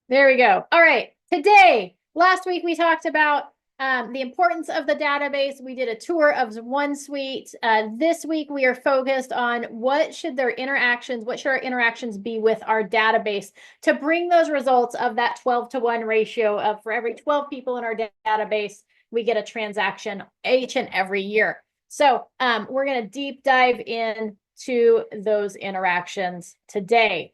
There we go. All right. Today, last week we talked about the importance of the database. We did a tour of OneSuite. This week we are focused on what should our interactions be with our database to bring those results of that 12-to-1 ratio of for every 12 people in our database, we get a transaction each and every year. So we're going to deep dive into those interactions today.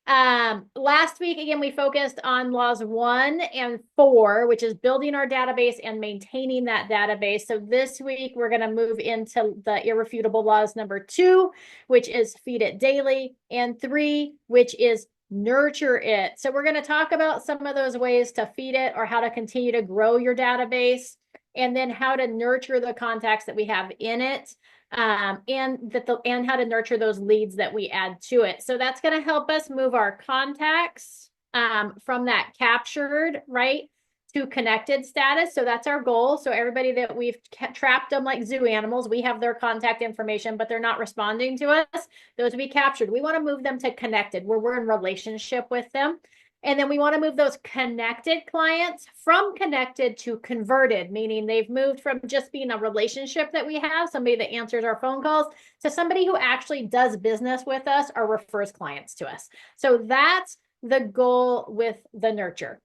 Last week, again, we focused on laws 1 and 4, which is building our database and maintaining that database. So this week, we're going to move into the irrefutable laws number 2, which is feed it daily, and 3, which is nurture it. So we're going to talk about some of those ways to feed it or how to continue to grow your database, and then how to nurture the contacts that we have in it. And how to nurture those leads that we add to it. So that's going to help us move our contacts from that captured, right, to connected status. So that's our goal. So everybody that we've trapped them like zoo animals, we have their contact information, but they're not responding to us. Those will be captured. We want to move them to connected, where we're in relationship with them. And then we want to move those connected clients from connected to converted, meaning they've moved from just being a relationship that we have, somebody that answers our phone calls, to somebody who actually does business with us or refers clients to us. So that's the goal with the nurture.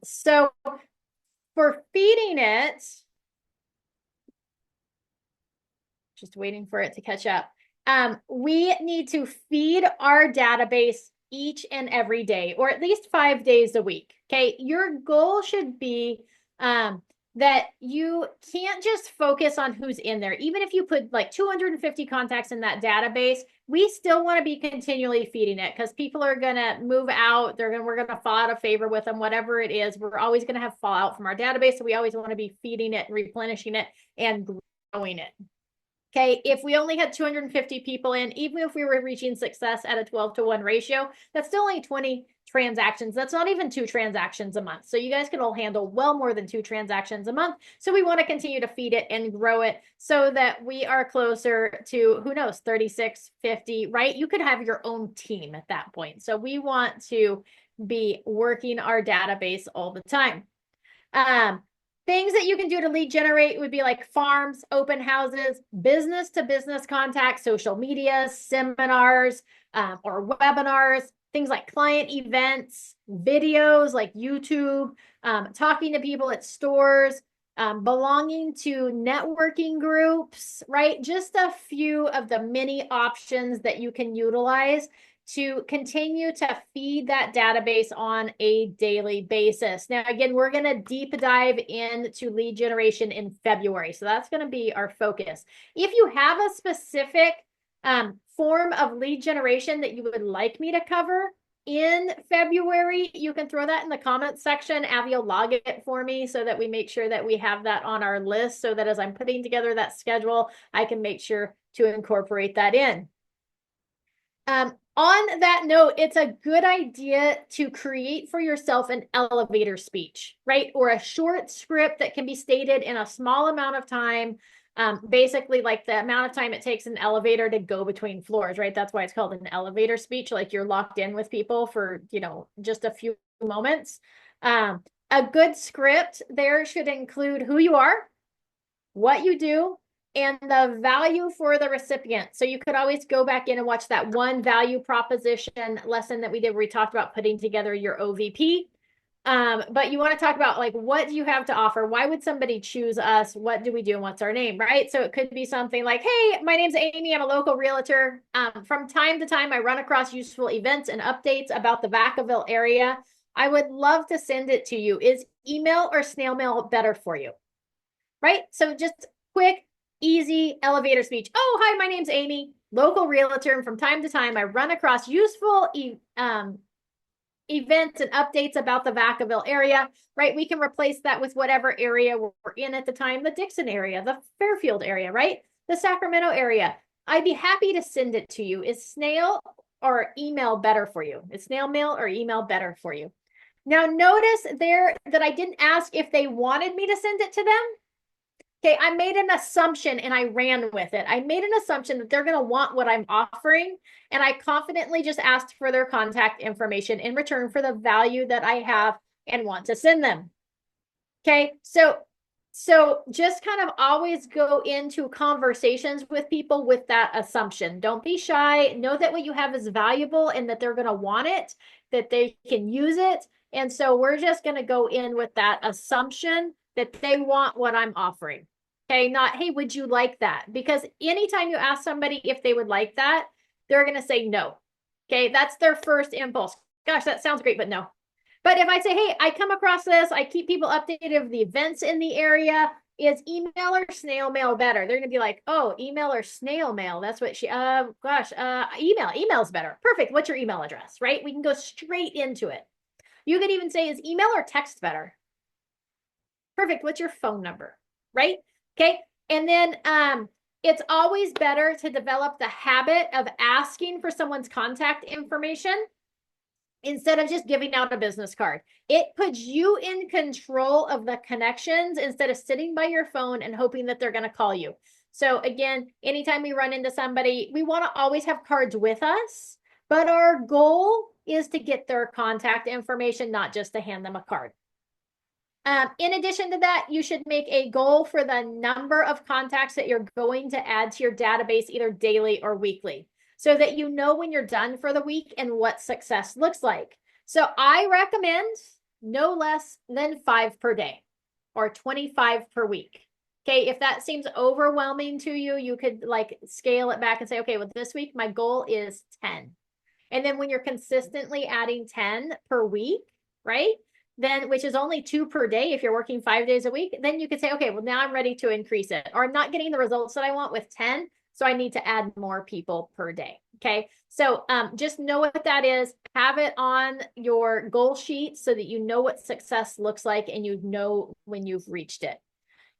So for feeding it, just waiting for it to catch up. We need to feed our database each and every day, or at least 5 days a week. Okay. Your goal should be that you can't just focus on who's in there. Even if you put like 250 contacts in that database, we still want to be continually feeding it, because people are going to move out. We're going to fall out of favor with them, whatever it is. We're always going to have fallout from our database. So we always want to be feeding it, replenishing it, and growing it. Okay, if we only had 250 people in, even if we were reaching success at a 12-to-1 ratio, that's still only 20 transactions. That's not even 2 transactions a month. So you guys can all handle well more than 2 transactions a month. So we want to continue to feed it and grow it so that we are closer to, who knows, 36, 50, right? You could have your own team at that point. So we want to be working our database all the time. Things that you can do to lead generate would be like farms, open houses, business to business contacts, social media, seminars, or webinars, things like client events, videos like YouTube, talking to people at stores, belonging to networking groups, right? Just a few of the many options that you can utilize to continue to feed that database on a daily basis. Now, again, we're going to deep dive into lead generation in February. So that's going to be our focus. If you have a specific form of lead generation that you would like me to cover in February, you can throw that in the comments section. Avi will log it for me so that we make sure that we have that on our list, so that as I'm putting together that schedule, I can make sure to incorporate that in. On that note, it's a good idea to create for yourself an elevator speech, right? Or a short script that can be stated in a small amount of time. Basically like the amount of time it takes an elevator to go between floors, right? That's why it's called an elevator speech. Like you're locked in with people for, just a few moments. A good script there should include who you are, what you do, and the value for the recipient. So you could always go back in and watch that one value proposition lesson that we did where we talked about putting together your OVP. But you want to talk about like, what do you have to offer? Why would somebody choose us? What do we do? And what's our name, right? So it could be something like, hey, my name's Amy. I'm a local realtor. From time to time, I run across useful events and updates about the Vacaville area. I would love to send it to you. Is email or snail mail better for you? Right? So just quick, easy elevator speech. Oh, hi, my name's Amy, local realtor, and from time to time I run across useful events and updates about the Vacaville area, right? We can replace that with whatever area we're in at the time, the Dixon area, the Fairfield area, right? The Sacramento area. I'd be happy to send it to you. Is snail or email better for you? Is snail mail or email better for you? Now, notice there that I didn't ask if they wanted me to send it to them. Okay, I made an assumption and I ran with it. I made an assumption that they're going to want what I'm offering, and I confidently just asked for their contact information in return for the value that I have and want to send them. Okay, so just kind of always go into conversations with people with that assumption. Don't be shy. Know that what you have is valuable and that they're going to want it, that they can use it. And so we're just going to go in with that assumption that they want what I'm offering. Okay, not, hey, would you like that? Because anytime you ask somebody if they would like that, they're going to say no. Okay, that's their first impulse. Gosh, that sounds great, but no. But if I say, hey, I come across this, I keep people updated of the events in the area, is email or snail mail better? They're gonna be like, oh, email or snail mail. That's what she email's better. Perfect. What's your email address? Right? We can go straight into it. You could even say, is email or text better? Perfect. What's your phone number? Right? Okay. And then it's always better to develop the habit of asking for someone's contact information instead of just giving out a business card. It puts you in control of the connections instead of sitting by your phone and hoping that they're going to call you. So again, anytime we run into somebody, we want to always have cards with us, but our goal is to get their contact information, not just to hand them a card. In addition to that, you should make a goal for the number of contacts that you're going to add to your database either daily or weekly, so that you know when you're done for the week and what success looks like. So I recommend no less than 5 per day or 25 per week. Okay, if that seems overwhelming to you, you could like scale it back and say, okay, well, this week my goal is 10. And then when you're consistently adding 10 per week, right? Then, which is only 2 per day if you're working 5 days a week, then you could say, okay, well, now I'm ready to increase it, or I'm not getting the results that I want with 10. So I need to add more people per day. Okay. So just know what that is. Have it on your goal sheet so that you know what success looks like and you know when you've reached it.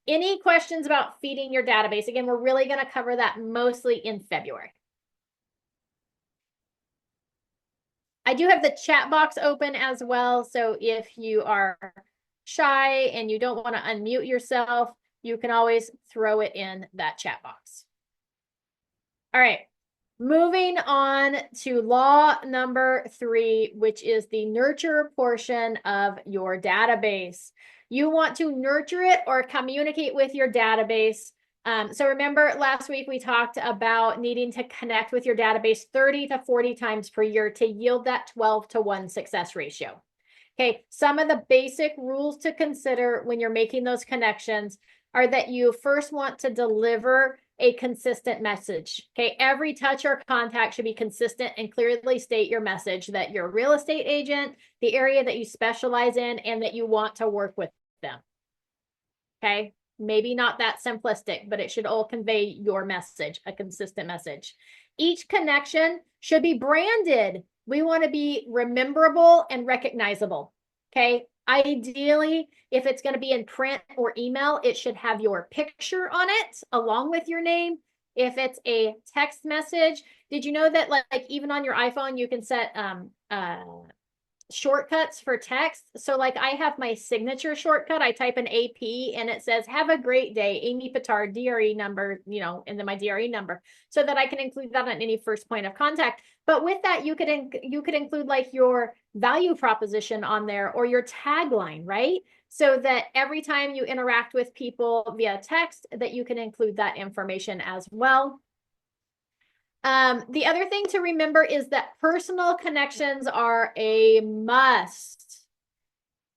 Any questions about feeding your database? Again, we're really going to cover that mostly in February. I do have the chat box open as well. So if you are shy and you don't want to unmute yourself, you can always throw it in that chat box. All right. Moving on to law number 3, which is the nurture portion of your database. You want to nurture it or communicate with your database. So remember last week we talked about needing to connect with your database 30 to 40 times per year to yield that 12-to-1 success ratio. Okay, some of the basic rules to consider when you're making those connections are that you first want to deliver a consistent message. Okay, every touch or contact should be consistent and clearly state your message that you're a real estate agent, the area that you specialize in, and that you want to work with them. Okay, maybe not that simplistic, but it should all convey your message, a consistent message. Each connection should be branded. We want to be rememberable and recognizable. Okay, ideally, if it's going to be in print or email, it should have your picture on it along with your name. If it's a text message, did you know that like even on your iPhone, you can set shortcuts for text? So like I have my signature shortcut. I type an AP and it says, have a great day, Amy Petard, DRE number, you know, and then my DRE number, so that I can include that on any first point of contact. But with that, you could include like your value proposition on there or your tagline, right? So that every time you interact with people via text, that you can include that information as well. The other thing to remember is that personal connections are a must.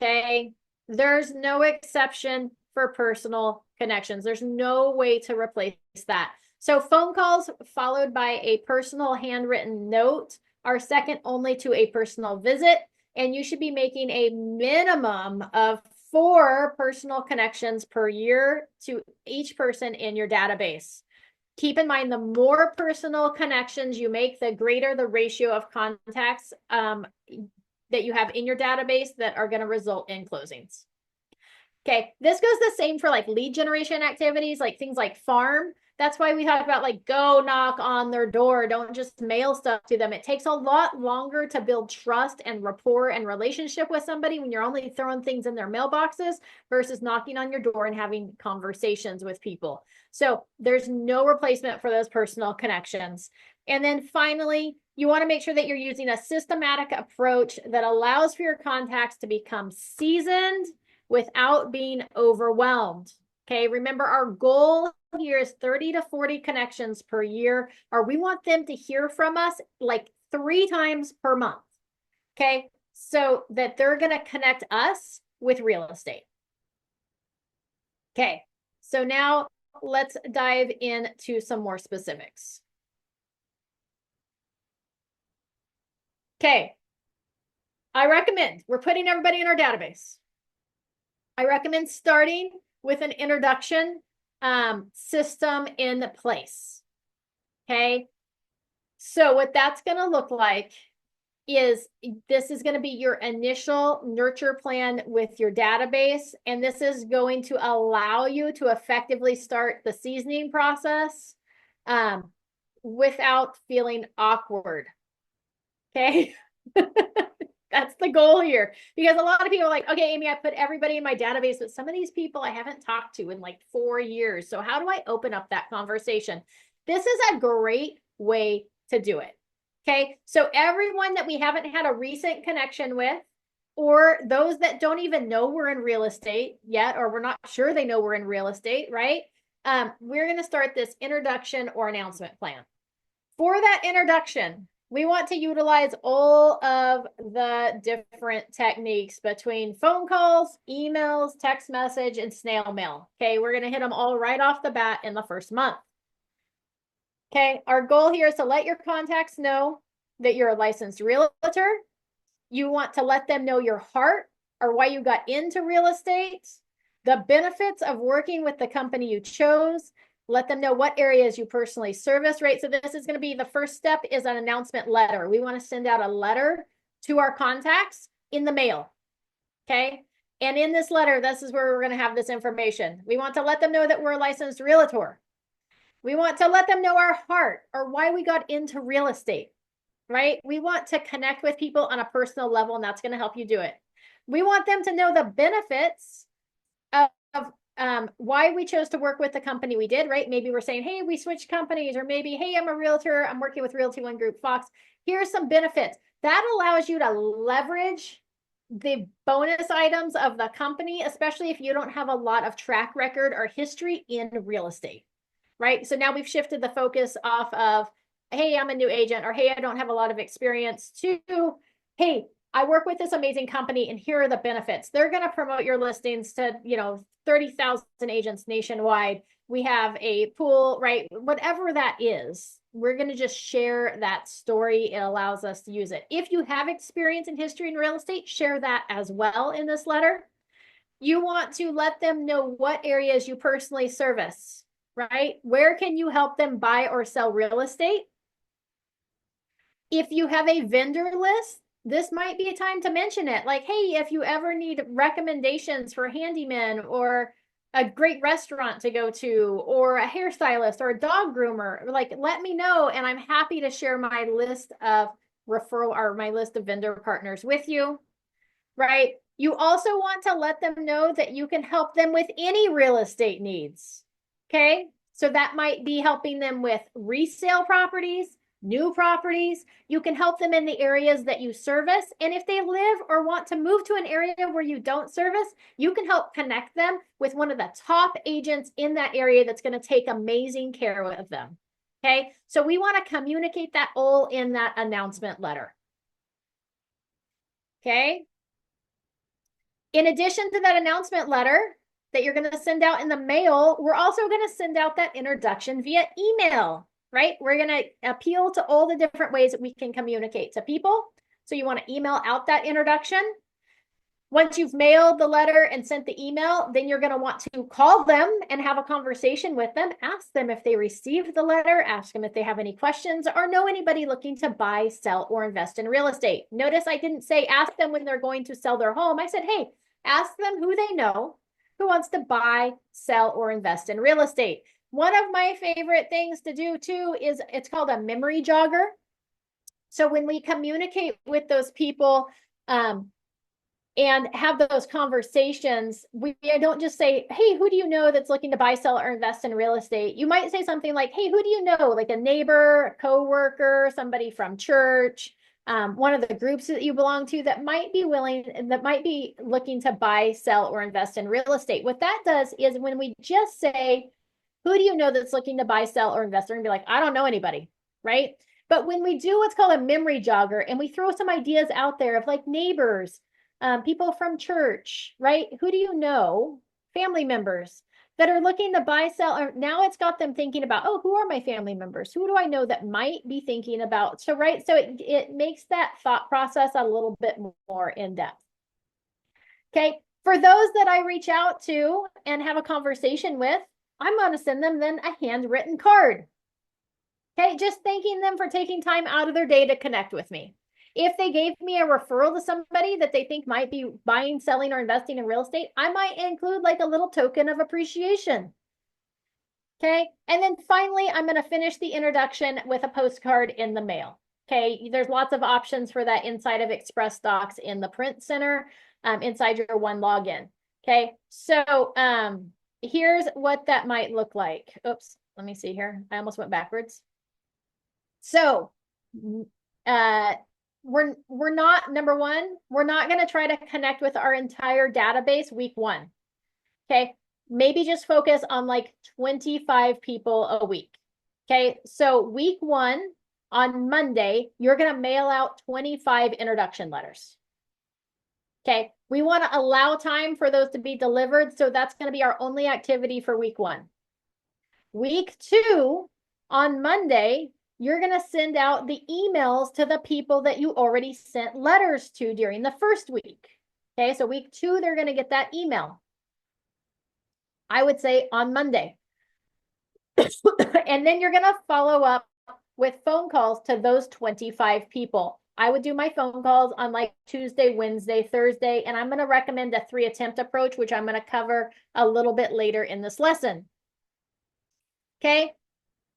Okay, there's no exception for personal connections. There's no way to replace that. So phone calls followed by a personal handwritten note are second only to a personal visit, and you should be making a minimum of 4 personal connections per year to each person in your database. Keep in mind, the more personal connections you make, the greater the ratio of contacts that you have in your database that are going to result in closings. Okay, this goes the same for like lead generation activities, like things like farm. That's why we talk about like go knock on their door. Don't just mail stuff to them. It takes a lot longer to build trust and rapport and relationship with somebody when you're only throwing things in their mailboxes versus knocking on your door and having conversations with people. So there's no replacement for those personal connections. And then finally, you want to make sure that you're using a systematic approach that allows for your contacts to become seasoned without being overwhelmed. Okay, remember our goal here is 30 to 40 connections per year, or we want them to hear from us like 3 times per month. Okay, so that they're going to connect us with real estate. Okay, so now let's dive into some more specifics. Okay, I recommend we're putting everybody in our database. I recommend starting with an introduction system in place. Okay. So what that's going to look like is this is going to be your initial nurture plan with your database. And this is going to allow you to effectively start the seasoning process without feeling awkward. Okay. That's the goal here, because a lot of people are like, okay, Amy, I put everybody in my database, but some of these people I haven't talked to in like 4 years. So how do I open up that conversation? This is a great way to do it. Okay. So everyone that we haven't had a recent connection with, or those that don't even know we're in real estate yet, or we're not sure they know we're in real estate, right? We're going to start this introduction or announcement plan. For that introduction, we want to utilize all of the different techniques between phone calls, emails, text message, and snail mail. Okay, we're going to hit them all right off the bat in the first month. Okay, our goal here is to let your contacts know that you're a licensed realtor. You want to let them know your heart or why you got into real estate, the benefits of working with the company you chose. Let them know what areas you personally service, right? So this is going to be the first step is an announcement letter. We want to send out a letter to our contacts in the mail. Okay. And in this letter, this is where we're going to have this information. We want to let them know that we're a licensed realtor. We want to let them know our heart or why we got into real estate, right? We want to connect with people on a personal level, and that's going to help you do it. We want them to know the benefits of why we chose to work with the company we did, right? Maybe we're saying, hey, we switched companies, or maybe, hey, I'm a realtor, I'm working with Realty One Group Fox. Here's some benefits. That allows you to leverage the bonus items of the company, especially if you don't have a lot of track record or history in real estate, right? So now we've shifted the focus off of, hey, I'm a new agent, or hey, I don't have a lot of experience, to, hey, I work with this amazing company and here are the benefits. They're going to promote your listings to, 30,000 agents nationwide. We have a pool, right? Whatever that is, we're going to just share that story. It allows us to use it. If you have experience in history in real estate, share that as well in this letter. You want to let them know what areas you personally service, right? Where can you help them buy or sell real estate? If you have a vendor list, this might be a time to mention it. Like, hey, if you ever need recommendations for handyman or a great restaurant to go to, or a hairstylist or a dog groomer, like, let me know. And I'm happy to share my list of referral or my list of vendor partners with you, right? You also want to let them know that you can help them with any real estate needs. Okay. So that might be helping them with resale properties, new properties. You can help them in the areas that you service. And if they live or want to move to an area where you don't service, you can help connect them with one of the top agents in that area that's going to take amazing care of them. Okay. So we want to communicate that all in that announcement letter. Okay. In addition to that announcement letter that you're going to send out in the mail, we're also going to send out that introduction via email, right? We're going to appeal to all the different ways that we can communicate to people. So you want to email out that introduction. Once you've mailed the letter and sent the email, then you're going to want to call them and have a conversation with them. Ask them if they received the letter. Ask them if they have any questions or know anybody looking to buy, sell, or invest in real estate. Notice I didn't say ask them when they're going to sell their home. I said, hey, ask them who they know who wants to buy, sell, or invest in real estate. One of my favorite things to do too is it's called a memory jogger. So when we communicate with those people, and have those conversations, we don't just say, hey, who do you know that's looking to buy, sell, or invest in real estate? You might say something like, hey, who do you know? Like a neighbor, a coworker, somebody from church, one of the groups that you belong to that might be willing, that might be looking to buy, sell, or invest in real estate. What that does is when we just say, who do you know that's looking to buy, sell, or invest? They're gonna be like, I don't know anybody, right? But when we do what's called a memory jogger and we throw some ideas out there of like neighbors, people from church, right? Who do you know? Family members that are looking to buy, sell, or now it's got them thinking about, oh, who are my family members? Who do I know that might be thinking about? So, right. So it makes that thought process a little bit more in depth. Okay. For those that I reach out to and have a conversation with, I'm going to send them then a handwritten card. Okay. Just thanking them for taking time out of their day to connect with me. If they gave me a referral to somebody that they think might be buying, selling, or investing in real estate, I might include like a little token of appreciation. Okay. And then finally, I'm going to finish the introduction with a postcard in the mail. Okay. There's lots of options for that inside of Express Docs in the Print Center, inside your one login. Okay. So here's what that might look like. Oops. Let me see here. I almost went backwards. So we're not, number one, we're not going to try to connect with our entire database week one. Okay. Maybe just focus on like 25 people a week. Okay. So week one on Monday, you're going to mail out 25 introduction letters. Okay. We want to allow time for those to be delivered. So that's going to be our only activity for week one. Week two on Monday, you're going to send out the emails to the people that you already sent letters to during the first week. Okay, so week two, they're going to get that email. I would say on Monday. And then you're going to follow up with phone calls to those 25 people. I would do my phone calls on like Tuesday, Wednesday, Thursday, and I'm going to recommend a 3-attempt approach, which I'm going to cover a little bit later in this lesson. Okay.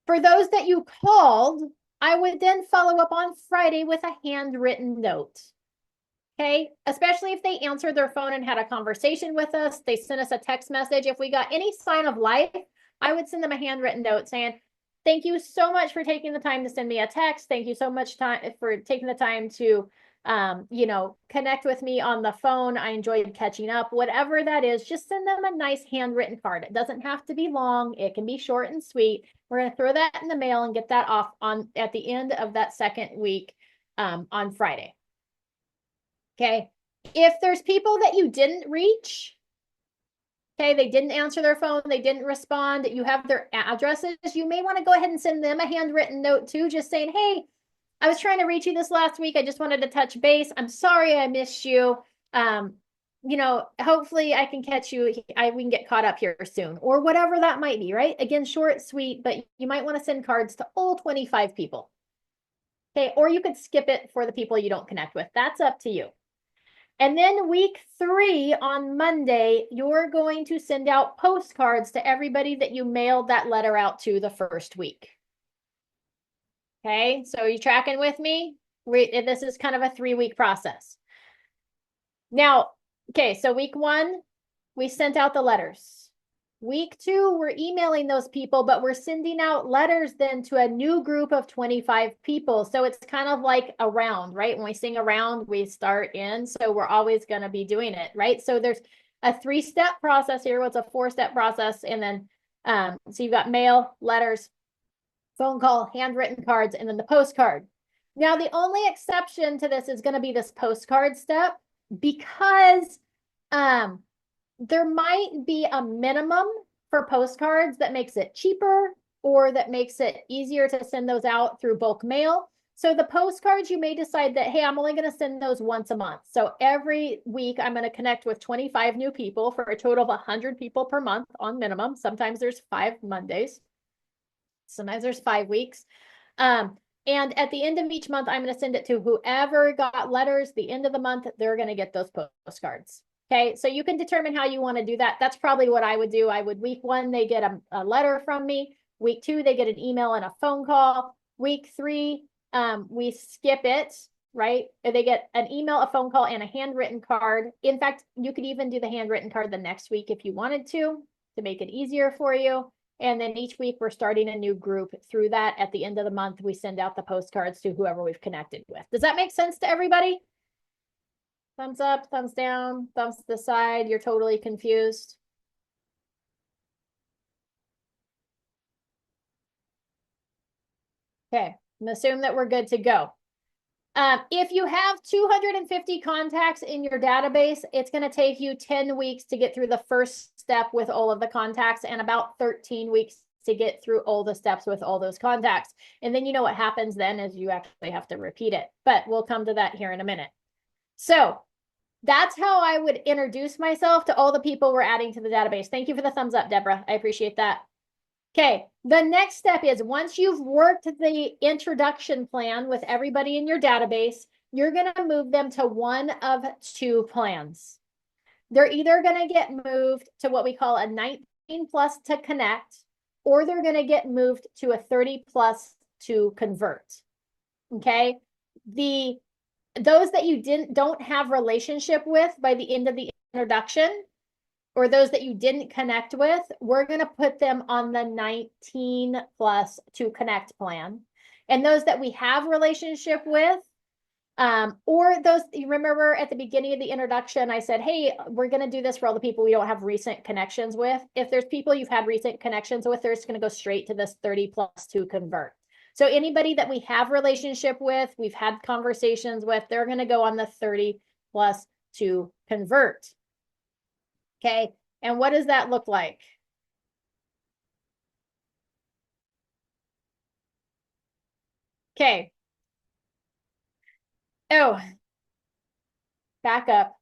For those that you called, I would then follow up on Friday with a handwritten note. Okay. Especially if they answered their phone and had a conversation with us, they sent us a text message. If we got any sign of life, I would send them a handwritten note saying, thank you so much for taking the time to send me a text. Thank you so much for taking the time to connect with me on the phone. I enjoyed catching up. Whatever that is, just send them a nice handwritten card. It doesn't have to be long. It can be short and sweet. We're going to throw that in the mail and get that off at the end of that second week on Friday. Okay. If there's people that you didn't reach, okay, they didn't answer their phone, they didn't respond, you have their addresses, you may want to go ahead and send them a handwritten note too, just saying, hey, I was trying to reach you this last week. I just wanted to touch base. I'm sorry I missed you. Hopefully I can catch you. We can get caught up here soon, or whatever that might be, right? Again, short, sweet, but you might want to send cards to all 25 people. Okay, or you could skip it for the people you don't connect with. That's up to you. And then week 3 on Monday, you're going to send out postcards to everybody that you mailed that letter out to the first week. Okay, so you tracking with me? This is kind of a 3-week process. Now, okay, so week 1, we sent out the letters. Week 2, we're emailing those people, but we're sending out letters then to a new group of 25 people. So it's kind of like a round, right? When we sing a round, we start in. So we're always going to be doing it, right? So there's a 3-step process here. What's a 4-step process? And then, so you've got mail, letters, phone call, handwritten cards, and then the postcard. Now, the only exception to this is going to be this postcard step because there might be a minimum for postcards that makes it cheaper or that makes it easier to send those out through bulk mail. So the postcards, you may decide that, hey, I'm only going to send those once a month. So every week I'm going to connect with 25 new people for a total of 100 people per month on minimum. Sometimes there's 5 Mondays. Sometimes there's 5 weeks. And at the end of each month, I'm going to send it to whoever got letters. The end of the month, they're going to get those postcards. Okay, so you can determine how you want to do that. That's probably what I would do. I would week 1, they get a letter from me. Week 2, they get an email and a phone call. Week 3, we skip it, right? They get an email, a phone call, and a handwritten card. In fact, you could even do the handwritten card the next week if you wanted to make it easier for you. And then each week we're starting a new group through that. At the end of the month, we send out the postcards to whoever we've connected with. Does that make sense to everybody? Thumbs up, thumbs down, thumbs to the side. You're totally confused. Okay, I'm assume that we're good to go. If you have 250 contacts in your database, it's going to take you 10 weeks to get through the first step with all of the contacts and about 13 weeks to get through all the steps with all those contacts. And then you know what happens then is you actually have to repeat it, but we'll come to that here in a minute. So that's how I would introduce myself to all the people we're adding to the database. Thank you for the thumbs up, Deborah. I appreciate that. Okay, the next step is once you've worked the introduction plan with everybody in your database, you're going to move them to one of 2 plans. They're either going to get moved to what we call a 19 plus to connect, or they're going to get moved to a 30 plus to convert. Okay, those that you don't have relationship with by the end of the introduction, or those that you didn't connect with, we're going to put them on the 19 plus to connect plan. And those that we have relationship with, or those, you remember at the beginning of the introduction, I said, hey, we're going to do this for all the people we don't have recent connections with. If there's people you've had recent connections with, they're just going to go straight to this 30 plus to convert. So anybody that we have relationship with, we've had conversations with, they're going to go on the 30 plus to convert. Okay, and what does that look like? Okay. Oh, back up.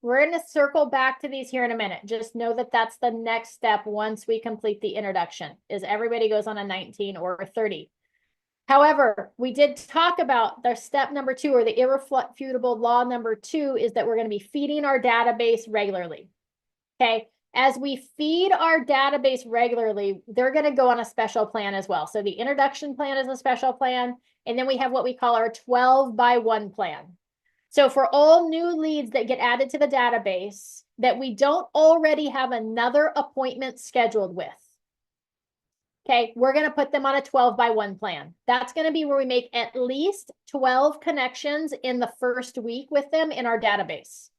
We're going to circle back to these here in a minute. Just know that that's the next step once we complete the introduction, is everybody goes on a 19 or a 30. However, we did talk about the step number 2, or the irrefutable law number 2, is that we're going to be feeding our database regularly. Okay. As we feed our database regularly, they're going to go on a special plan as well. So the introduction plan is a special plan. And then we have what we call our 12 by 1 plan. So for all new leads that get added to the database that we don't already have another appointment scheduled with, okay, we're going to put them on a 12 by 1 plan. That's going to be where we make at least 12 connections in the first week with them in our database.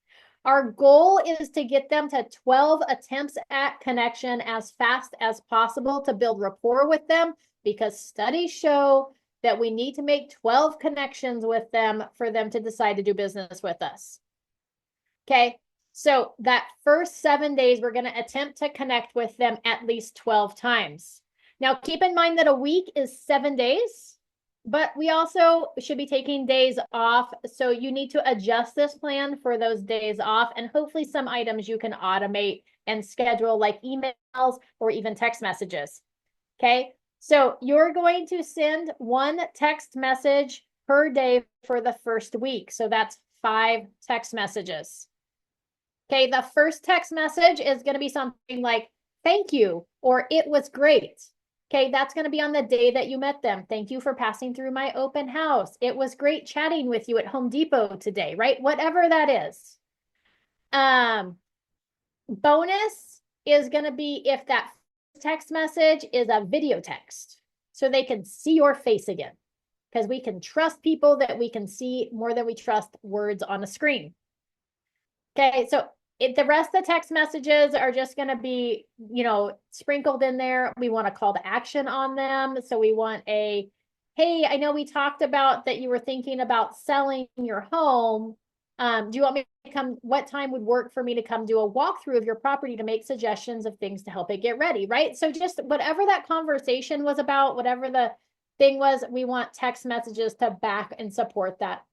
Our goal is to get them to 12 attempts at connection as fast as possible to build rapport with them, because studies show that we need to make 12 connections with them for them to decide to do business with us. Okay, so that first 7 days, we're going to attempt to connect with them at least 12 times. Now, keep in mind that a week is 7 days. But we also should be taking days off. So you need to adjust this plan for those days off, and hopefully some items you can automate and schedule, like emails or even text messages. Okay. So you're going to send 1 text message per day for the first week. So that's 5 text messages. Okay. The first text message is going to be something like, thank you, or it was great. Okay, that's going to be on the day that you met them. Thank you for passing through my open house. It was great chatting with you at Home Depot today, right? Whatever that is. Bonus is going to be if that text message is a video text, so they can see your face again, because we can trust people that we can see more than we trust words on a screen. Okay, so the rest of the text messages are just going to be, sprinkled in there. We want a call to action on them. So we want hey, I know we talked about that you were thinking about selling your home. Do you want me to come? What time would work for me to come do a walkthrough of your property to make suggestions of things to help it get ready, right? So just whatever that conversation was about, whatever the thing was, we want text messages to back and support that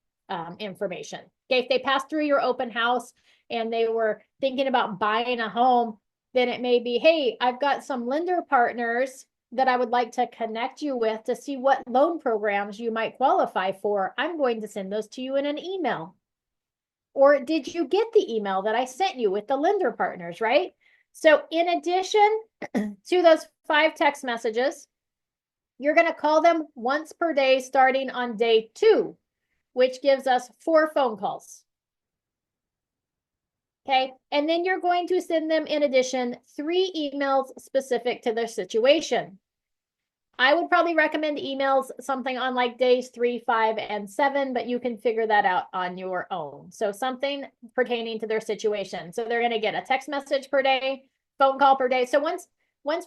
information. Okay, if they passed through your open house and they were thinking about buying a home, then it may be, hey, I've got some lender partners that I would like to connect you with to see what loan programs you might qualify for. I'm going to send those to you in an email. Or did you get the email that I sent you with the lender partners, right? So in addition to those 5 text messages, you're going to call them once per day starting on day 2, which gives us 4 phone calls. Okay, and then you're going to send them, in addition, 3 emails specific to their situation. I would probably recommend emails something on like days 3, 5, and 7, but you can figure that out on your own. So something pertaining to their situation. So they're going to get a text message per day, phone call per day. So once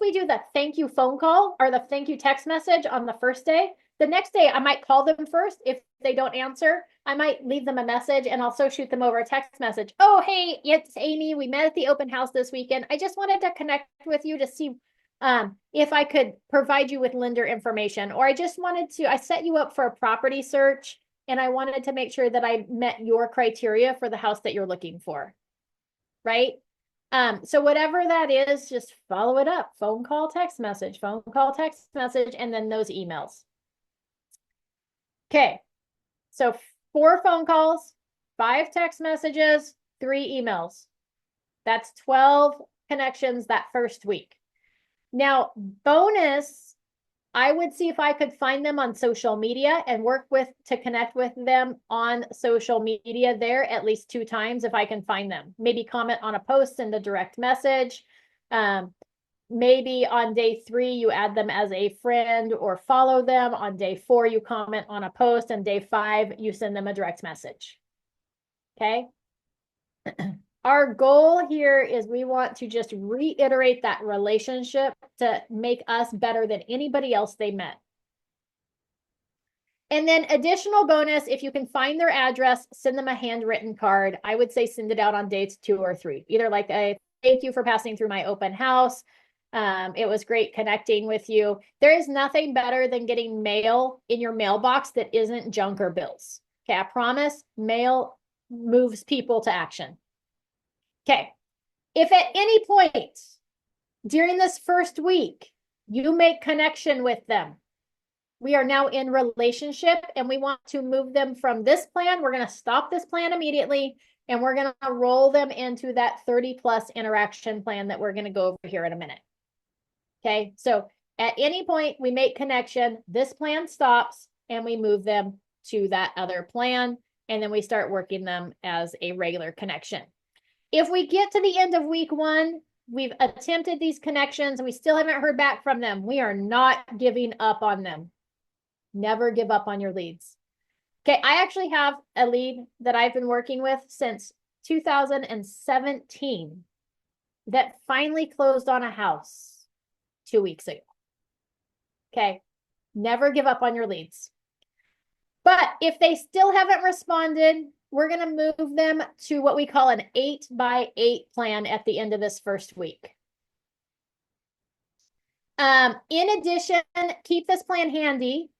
we do the thank you phone call or the thank you text message on the first day, the next day I might call them first. If they don't answer, I might leave them a message and also shoot them over a text message. Oh, hey, it's Amy. We met at the open house this weekend. I just wanted to connect with you to see if I could provide you with lender information, or I set you up for a property search and I wanted to make sure that I met your criteria for the house that you're looking for, right? So whatever that is, just follow it up, phone call, text message, and then those emails. Okay, so 4 phone calls, 5 text messages, 3 emails. That's 12 connections that first week. Now, bonus, I would see if I could find them on social media and work to connect with them on social media there at least 2 times if I can find them. Maybe comment on a post, send a direct message. Maybe on day 3, you add them as a friend or follow them. On day 4, you comment on a post, and day 5, you send them a direct message. Okay. Our goal here is we want to just reiterate that relationship to make us better than anybody else they met. And then additional bonus, if you can find their address, send them a handwritten card. I would say send it out on dates 2 or 3, either like a thank you for passing through my open house. It was great connecting with you. There is nothing better than getting mail in your mailbox that isn't junk or bills. Okay, I promise mail moves people to action. Okay, if at any point during this first week you make connection with them, we are now in relationship and we want to move them from this plan. We're going to stop this plan immediately and we're going to roll them into that 30+ interaction plan that we're going to go over here in a minute. Okay, so at any point we make connection, this plan stops and we move them to that other plan, and then we start working them as a regular connection. If we get to the end of week 1, we've attempted these connections and we still haven't heard back from them, we are not giving up on them. Never give up on your leads. Okay, I actually have a lead that I've been working with since 2017 that finally closed on a house 2 weeks ago. Okay, never give up on your leads. But if they still haven't responded, we're going to move them to what we call an 8x8 plan at the end of this first week. In addition, keep this plan handy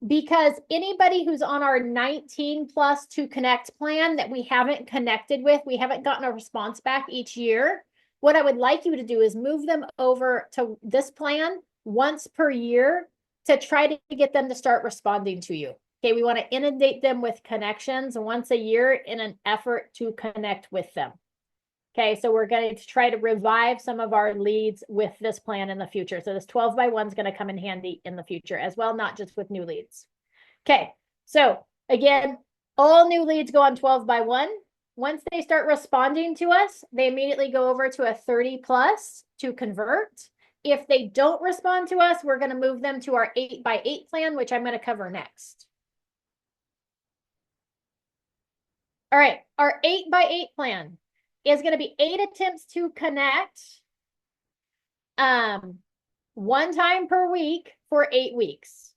because anybody who's on our 19+ to connect plan that we haven't connected with, we haven't gotten a response back each year. What I would like you to do is move them over to this plan once per year to try to get them to start responding to you. Okay, we want to inundate them with connections once a year in an effort to connect with them. Okay, so we're going to try to revive some of our leads with this plan in the future. So this 12x1 is going to come in handy in the future as well, not just with new leads. Okay, so again, all new leads go on 12x1. Once they start responding to us, they immediately go over to a 30+ to convert. If they don't respond to us, we're going to move them to our 8x8 plan, which I'm going to cover next. All right, our 8x8 plan is going to be 8 attempts to connect 1 time per week for 8 weeks.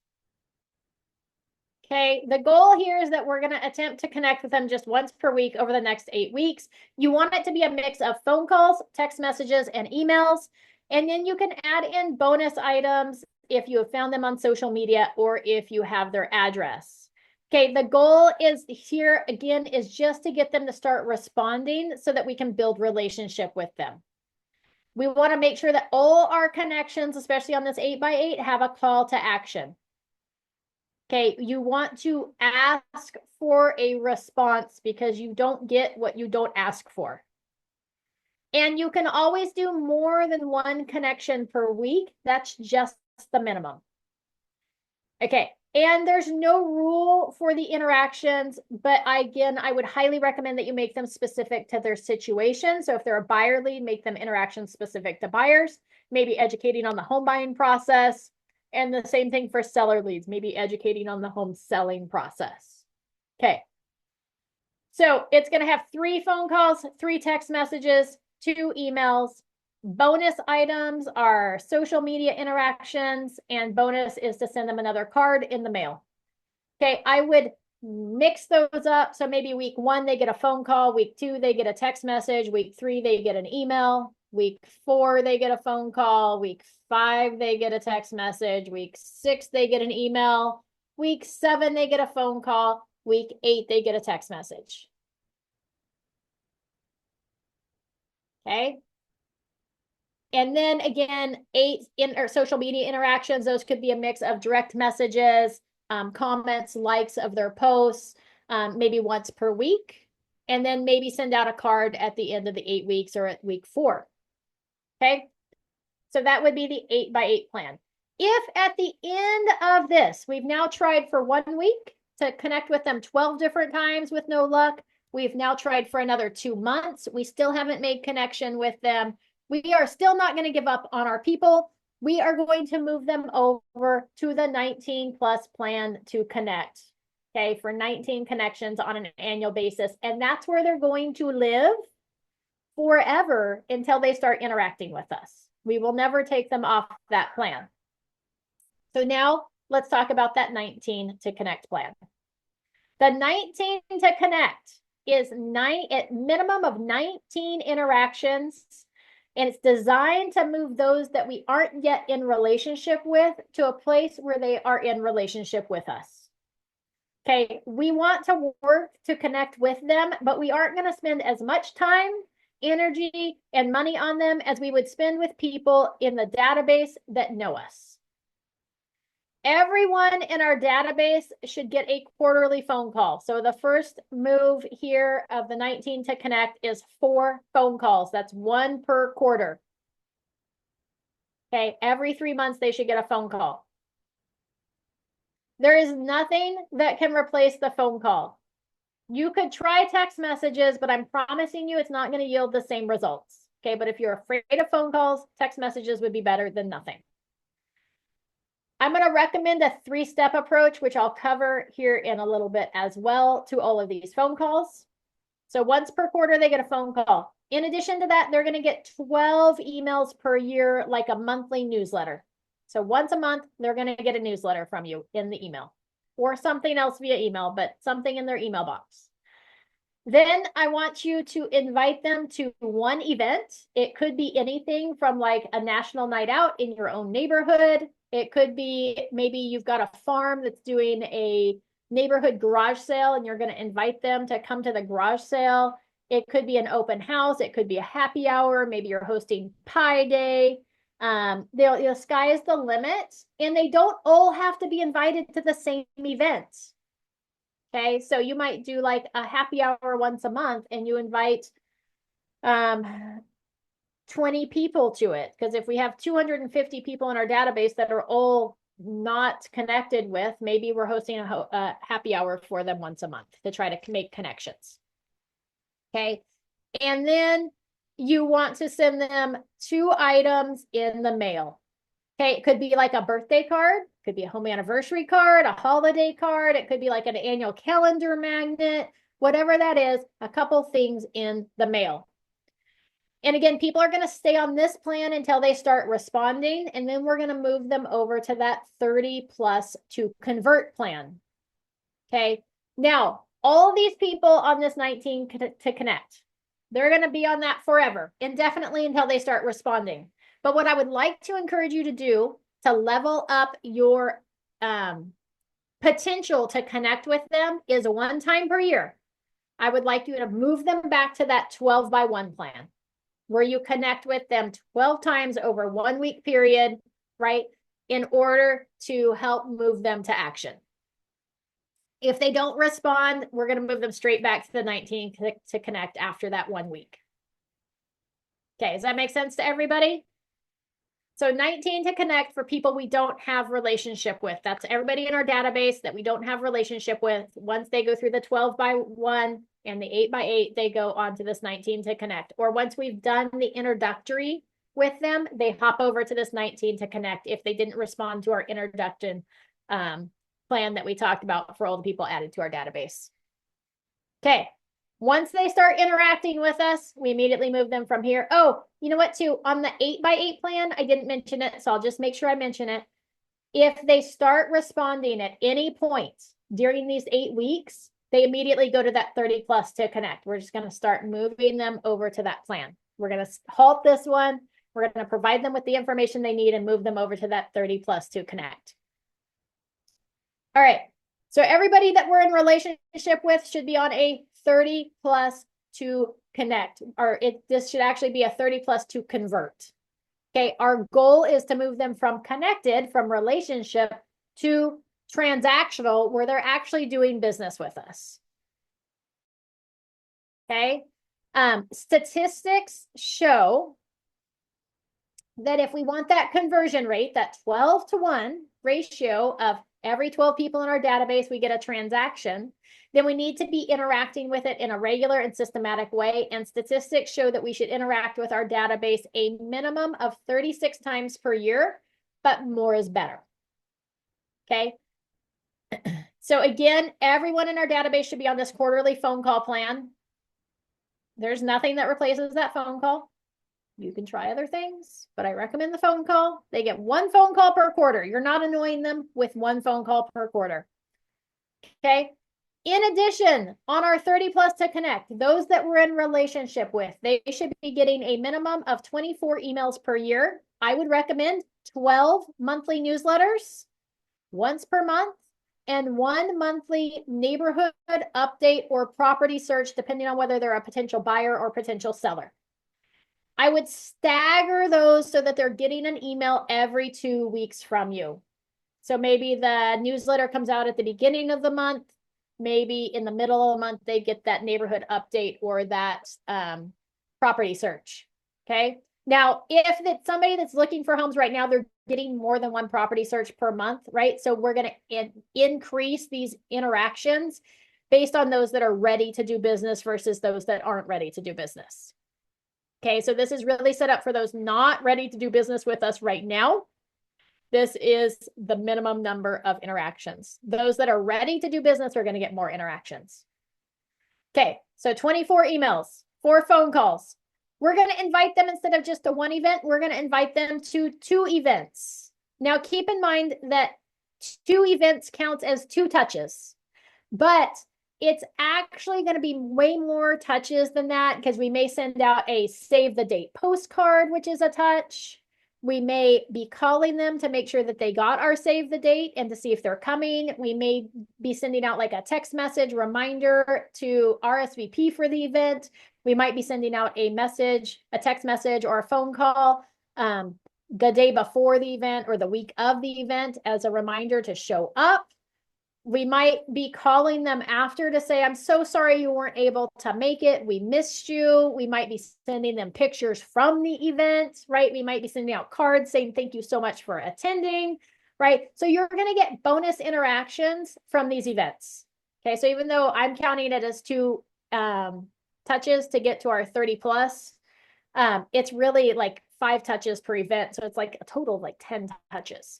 Okay, the goal here is that we're going to attempt to connect with them just once per week over the next 8 weeks. You want it to be a mix of phone calls, text messages, and emails. And then you can add in bonus items if you have found them on social media or if you have their address. Okay, the goal is here, again, is just to get them to start responding so that we can build relationship with them. We want to make sure that all our connections, especially on this 8x8, have a call to action. Okay, you want to ask for a response because you don't get what you don't ask for. And you can always do more than one connection per week. That's just the minimum. Okay, and there's no rule for the interactions, but I would highly recommend that you make them specific to their situation. So if they're a buyer lead, make them interactions specific to buyers, maybe educating on the home buying process. And the same thing for seller leads, maybe educating on the home selling process. Okay. So it's going to have 3 phone calls, 3 text messages, 2 emails. Bonus items are social media interactions, and bonus is to send them another card in the mail. Okay, I would mix those up. So maybe week 1, they get a phone call. Week 2, they get a text message. Week 3, they get an email. Week 4, they get a phone call. Week 5, they get a text message. Week 6, they get an email. Week 7, they get a phone call. Week 8, they get a text message. Okay. And then again, 8 social media interactions. Those could be a mix of direct messages, comments, likes of their posts, maybe once per week. And then maybe send out a card at the end of the 8 weeks or at week 4. Okay. So that would be the 8x8 plan. If at the end of this, we've now tried for 1 week to connect with them 12 different times with no luck. We've now tried for another 2 months. We still haven't made connection with them. We are still not going to give up on our people. We are going to move them over to the 19 plus plan to connect. Okay, for 19 connections on an annual basis. And that's where they're going to live forever until they start interacting with us. We will never take them off that plan. So now let's talk about that 19 to connect plan. The 19 to connect is at minimum of 19 interactions, and it's designed to move those that we aren't yet in relationship with to a place where they are in relationship with us. Okay, we want to work to connect with them, but we aren't going to spend as much time, energy, and money on them as we would spend with people in the database that know us. Everyone in our database should get a quarterly phone call. So the first move here of the 19 to connect is 4 phone calls. That's 1 per quarter. Okay, every 3 months they should get a phone call. There is nothing that can replace the phone call. You could try text messages, but I'm promising you it's not going to yield the same results. Okay, but if you're afraid of phone calls, text messages would be better than nothing. I'm going to recommend a 3-step approach, which I'll cover here in a little bit as well, to all of these phone calls. So once per quarter, they get a phone call. In addition to that, they're going to get 12 emails per year, like a monthly newsletter. So once a month, they're going to get a newsletter from you in the email, or something else via email, but something in their email box. Then I want you to invite them to one event. It could be anything from like a national night out in your own neighborhood. It could be maybe you've got a farm that's doing a neighborhood garage sale and you're going to invite them to come to the garage sale. It could be an open house. It could be a happy hour. Maybe you're hosting pie day. The sky is the limit, and they don't all have to be invited to the same event. Okay, so you might do like a happy hour once a month and you invite 20 people to it. Because if we have 250 people in our database that are all not connected with, maybe we're hosting a happy hour for them once a month to try to make connections. Okay, and then you want to send them 2 items in the mail. Okay, it could be like a birthday card, could be a home anniversary card, a holiday card, it could be like an annual calendar magnet, whatever that is, a couple things in the mail. And again, people are going to stay on this plan until they start responding, and then we're going to move them over to that 30 plus to convert plan. Okay, now all these people on this 19 to connect, they're going to be on that forever, indefinitely until they start responding. But what I would like to encourage you to do to level up your potential to connect with them is 1 time per year. I would like you to move them back to that 12x1 plan, where you connect with them 12 times over 1 week period, right? In order to help move them to action. If they don't respond, we're going to move them straight back to the 19 to connect after that 1 week. Okay, does that make sense to everybody? So 19 to connect for people we don't have relationship with. That's everybody in our database that we don't have relationship with. Once they go through the 12 by 1 and the 8 by 8, they go on to this 19 to connect. Or once we've done the introductory with them, they hop over to this 19 to connect if they didn't respond to our introduction plan that we talked about for all the people added to our database. Okay. Once they start interacting with us, we immediately move them from here. Oh, you know what, too? On the 8 by 8 plan, I didn't mention it, so I'll just make sure I mention it. If they start responding at any point during these 8 weeks, they immediately go to that 30 plus to connect. We're just going to start moving them over to that plan. We're going to halt this one. We're going to provide them with the information they need and move them over to that 30 plus to connect. All right. So everybody that we're in relationship with should be on a 30 plus to connect, or this should actually be a 30 plus to convert. Okay, our goal is to move them from connected, from relationship, to transactional, where they're actually doing business with us. Okay, statistics show that if we want that conversion rate, that 12 to 1 ratio of every 12 people in our database, we get a transaction, then we need to be interacting with it in a regular and systematic way. And statistics show that we should interact with our database a minimum of 36 times per year, but more is better. Okay. So again, everyone in our database should be on this quarterly phone call plan. There's nothing that replaces that phone call. You can try other things, but I recommend the phone call. They get 1 phone call per quarter. You're not annoying them with 1 phone call per quarter. Okay. In addition, on our 30 plus to connect, those that we're in relationship with, they should be getting a minimum of 24 emails per year. I would recommend 12 monthly newsletters once per month and 1 monthly neighborhood update or property search, depending on whether they're a potential buyer or potential seller. I would stagger those so that they're getting an email every 2 weeks from you. So maybe the newsletter comes out at the beginning of the month. Maybe in the middle of the month, they get that neighborhood update or that property search. Okay. Now, if it's somebody that's looking for homes right now, they're getting more than 1 property search per month, right? So we're going to increase these interactions based on those that are ready to do business versus those that aren't ready to do business. Okay, so this is really set up for those not ready to do business with us right now. This is the minimum number of interactions. Those that are ready to do business are going to get more interactions. Okay, so 24 emails, 4 phone calls. We're going to invite them instead of just a 1 event. We're going to invite them to 2 events. Now, keep in mind that 2 events counts as 2 touches, but it's actually going to be way more touches than that because we may send out a save the date postcard, which is a touch. We may be calling them to make sure that they got our save the date and to see if they're coming. We may be sending out like a text message reminder to RSVP for the event. We might be sending out a message, a text message or a phone call the day before the event or the week of the event as a reminder to show up. We might be calling them after to say, I'm so sorry you weren't able to make it. We missed you. We might be sending them pictures from the event, right? We might be sending out cards saying, thank you so much for attending, right? So you're going to get bonus interactions from these events. Okay. So even though I'm counting it as 2 touches to get to our 30 plus, it's really like 5 touches per event. So it's like a total of like 10 touches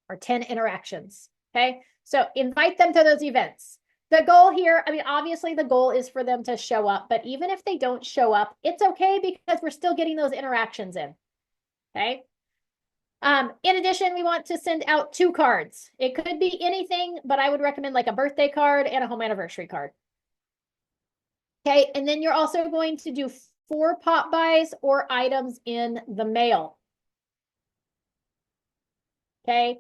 or 10 interactions. Okay. So invite them to those events. The goal here, I mean, obviously the goal is for them to show up, but even if they don't show up, it's okay because we're still getting those interactions in. Okay. In addition, we want to send out 2 cards. It could be anything, but I would recommend like a birthday card and a home anniversary card. Okay. And then you're also going to do 4 pop buys or items in the mail. Okay.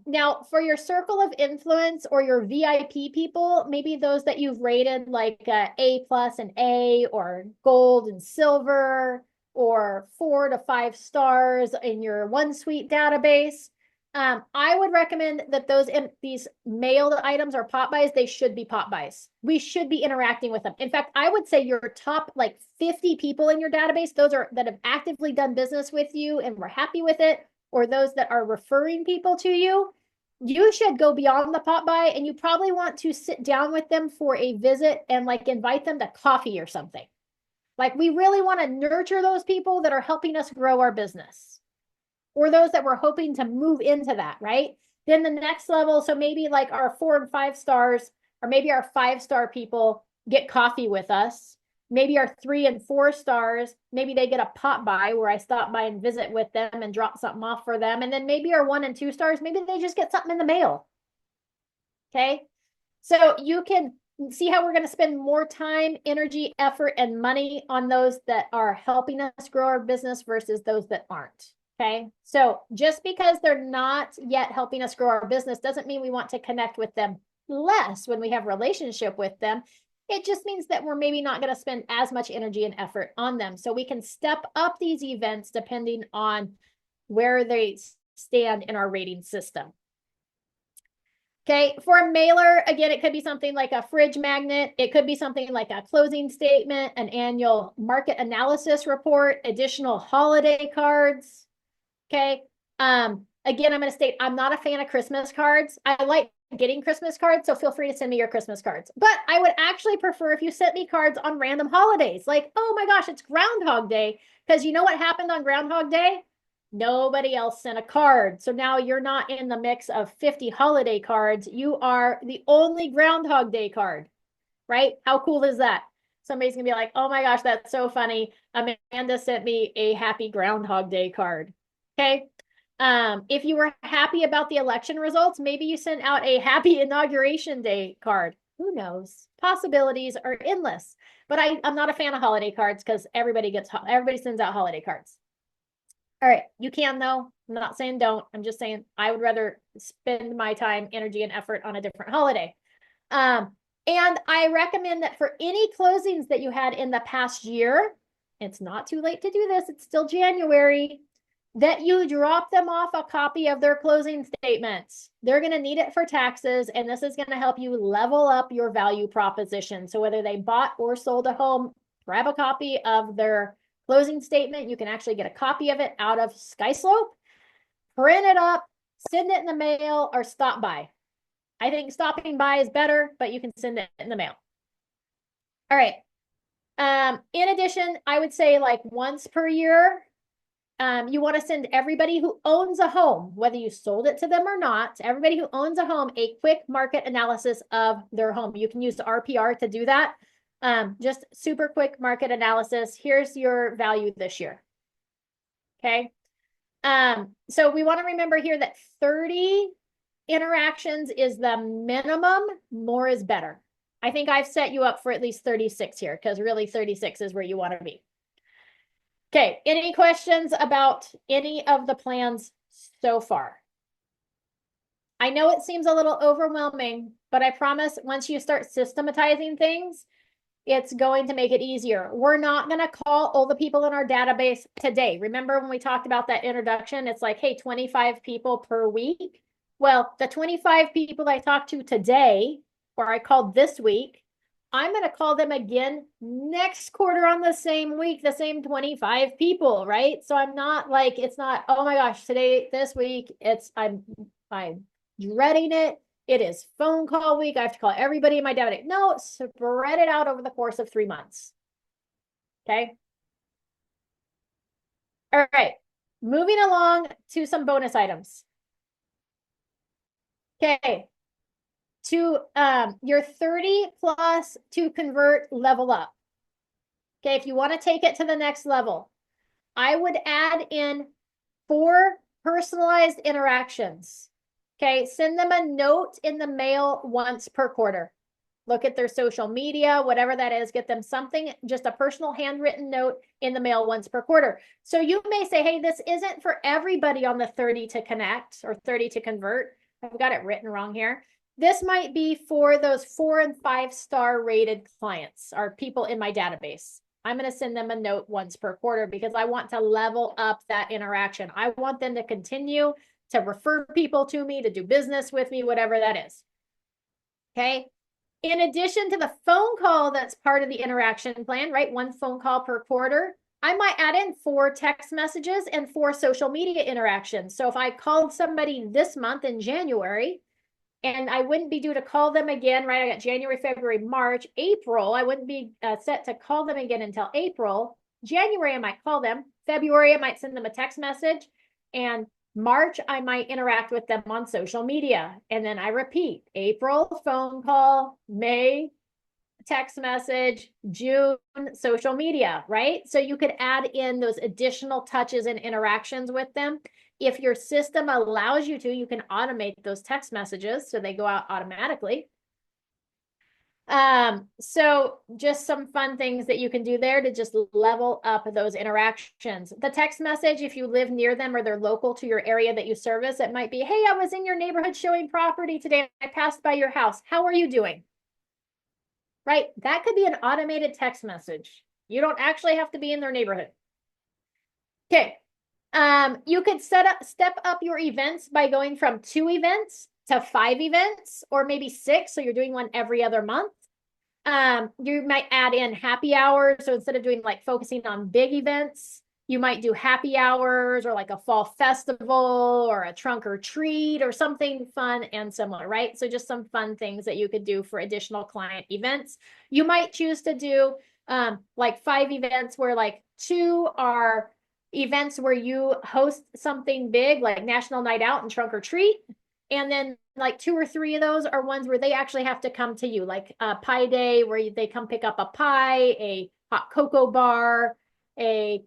Now for your circle of influence or your VIP people, maybe those that you've rated like A plus and A or gold and silver or 4 to 5 stars in your OneSuite database, I would recommend that these mailed items or pop buys, they should be pop buys. We should be interacting with them. In fact, I would say your top like 50 people in your database, those are that have actively done business with you and were happy with it, or those that are referring people to you, you should go beyond the pop buy, and you probably want to sit down with them for a visit and like invite them to coffee or something. Like we really want to nurture those people that are helping us grow our business, or those that we're hoping to move into that, right? Then the next level, so maybe like our 4 and 5 stars, or maybe our 5-star people get coffee with us. Maybe our 3 and 4 stars, maybe they get a pop by where I stop by and visit with them and drop something off for them. And then maybe our 1 and 2 stars, maybe they just get something in the mail. Okay. So you can see how we're going to spend more time, energy, effort, and money on those that are helping us grow our business versus those that aren't. Okay. So just because they're not yet helping us grow our business doesn't mean we want to connect with them less when we have a relationship with them. It just means that we're maybe not going to spend as much energy and effort on them. So we can step up these events depending on where they stand in our rating system. Okay, for a mailer, again, it could be something like a fridge magnet. It could be something like a closing statement, an annual market analysis report, additional holiday cards. Okay. Again, I'm going to state I'm not a fan of Christmas cards. I like getting Christmas cards, so feel free to send me your Christmas cards. But I would actually prefer if you sent me cards on random holidays. Like, oh my gosh, it's Groundhog Day. Because you know what happened on Groundhog Day? Nobody else sent a card. So now you're not in the mix of 50 holiday cards. You are the only Groundhog Day card, right? How cool is that? Somebody's going to be like, oh my gosh, that's so funny. Amanda sent me a happy Groundhog Day card. Okay. If you were happy about the election results, maybe you sent out a happy inauguration day card. Who knows? Possibilities are endless. But I'm not a fan of holiday cards because everybody sends out holiday cards. All right, you can though. I'm not saying don't. I'm just saying I would rather spend my time, energy, and effort on a different holiday. And I recommend that for any closings that you had in the past year, it's not too late to do this. It's still January, that you drop them off a copy of their closing statements. They're going to need it for taxes, and this is going to help you level up your value proposition. So whether they bought or sold a home, grab a copy of their closing statement. You can actually get a copy of it out of SkySlope, print it up, send it in the mail, or stop by. I think stopping by is better, but you can send it in the mail. All right. In addition, I would say like once per year, you want to send everybody who owns a home, whether you sold it to them or not, everybody who owns a home, a quick market analysis of their home. You can use the RPR to do that. Just super quick market analysis. Here's your value this year. Okay. So we want to remember here that 30 interactions is the minimum. More is better. I think I've set you up for at least 36 here because really 36 is where you want to be. Okay, any questions about any of the plans so far? I know it seems a little overwhelming, but I promise once you start systematizing things, it's going to make it easier. We're not going to call all the people in our database today. Remember when we talked about that introduction? It's like, hey, 25 people per week. Well, the 25 people I talked to today, or I called this week, I'm going to call them again next quarter on the same week, the same 25 people, right? So I'm not like, it's not, oh my gosh, this week, I'm dreading it. It is phone call week. I have to call everybody in my database. No, spread it out over the course of 3 months. Okay. All right. Moving along to some bonus items. Okay. To your 30 plus to convert level up. Okay. If you want to take it to the next level, I would add in 4 personalized interactions. Okay, send them a note in the mail once per quarter. Look at their social media, whatever that is, get them something, just a personal handwritten note in the mail once per quarter. So you may say, hey, this isn't for everybody on the 30 to connect or 30 to convert. I've got it written wrong here. This might be for those 4 and 5 star rated clients or people in my database. I'm going to send them a note once per quarter because I want to level up that interaction. I want them to continue to refer people to me, to do business with me, whatever that is. Okay. In addition to the phone call that's part of the interaction plan, right? One phone call per quarter. I might add in 4 text messages and 4 social media interactions. So if I called somebody this month in January, and I wouldn't be due to call them again, right? I got January, February, March, April. I wouldn't be set to call them again until April. January, I might call them. February, I might send them a text message. And March, I might interact with them on social media. And then I repeat, April, phone call, May, text message, June, social media, right? So you could add in those additional touches and interactions with them. If your system allows you to, you can automate those text messages so they go out automatically. So just some fun things that you can do there to just level up those interactions. The text message, if you live near them or they're local to your area that you service, it might be, hey, I was in your neighborhood showing property today. I passed by your house. How are you doing? Right? That could be an automated text message. You don't actually have to be in their neighborhood. Okay. You could step up your events by going from 2 events to 5 events, or maybe 6. So you're doing one every other month. You might add in happy hours. So instead of doing like focusing on big events, you might do happy hours or like a fall festival or a trunk or treat or something fun and similar, right? So just some fun things that you could do for additional client events. You might choose to do like 5 events where like 2 are events where you host something big like National Night Out and Trunk or Treat. And then like 2 or 3 of those are ones where they actually have to come to you, like a pie day where they come pick up a pie, a hot cocoa bar, a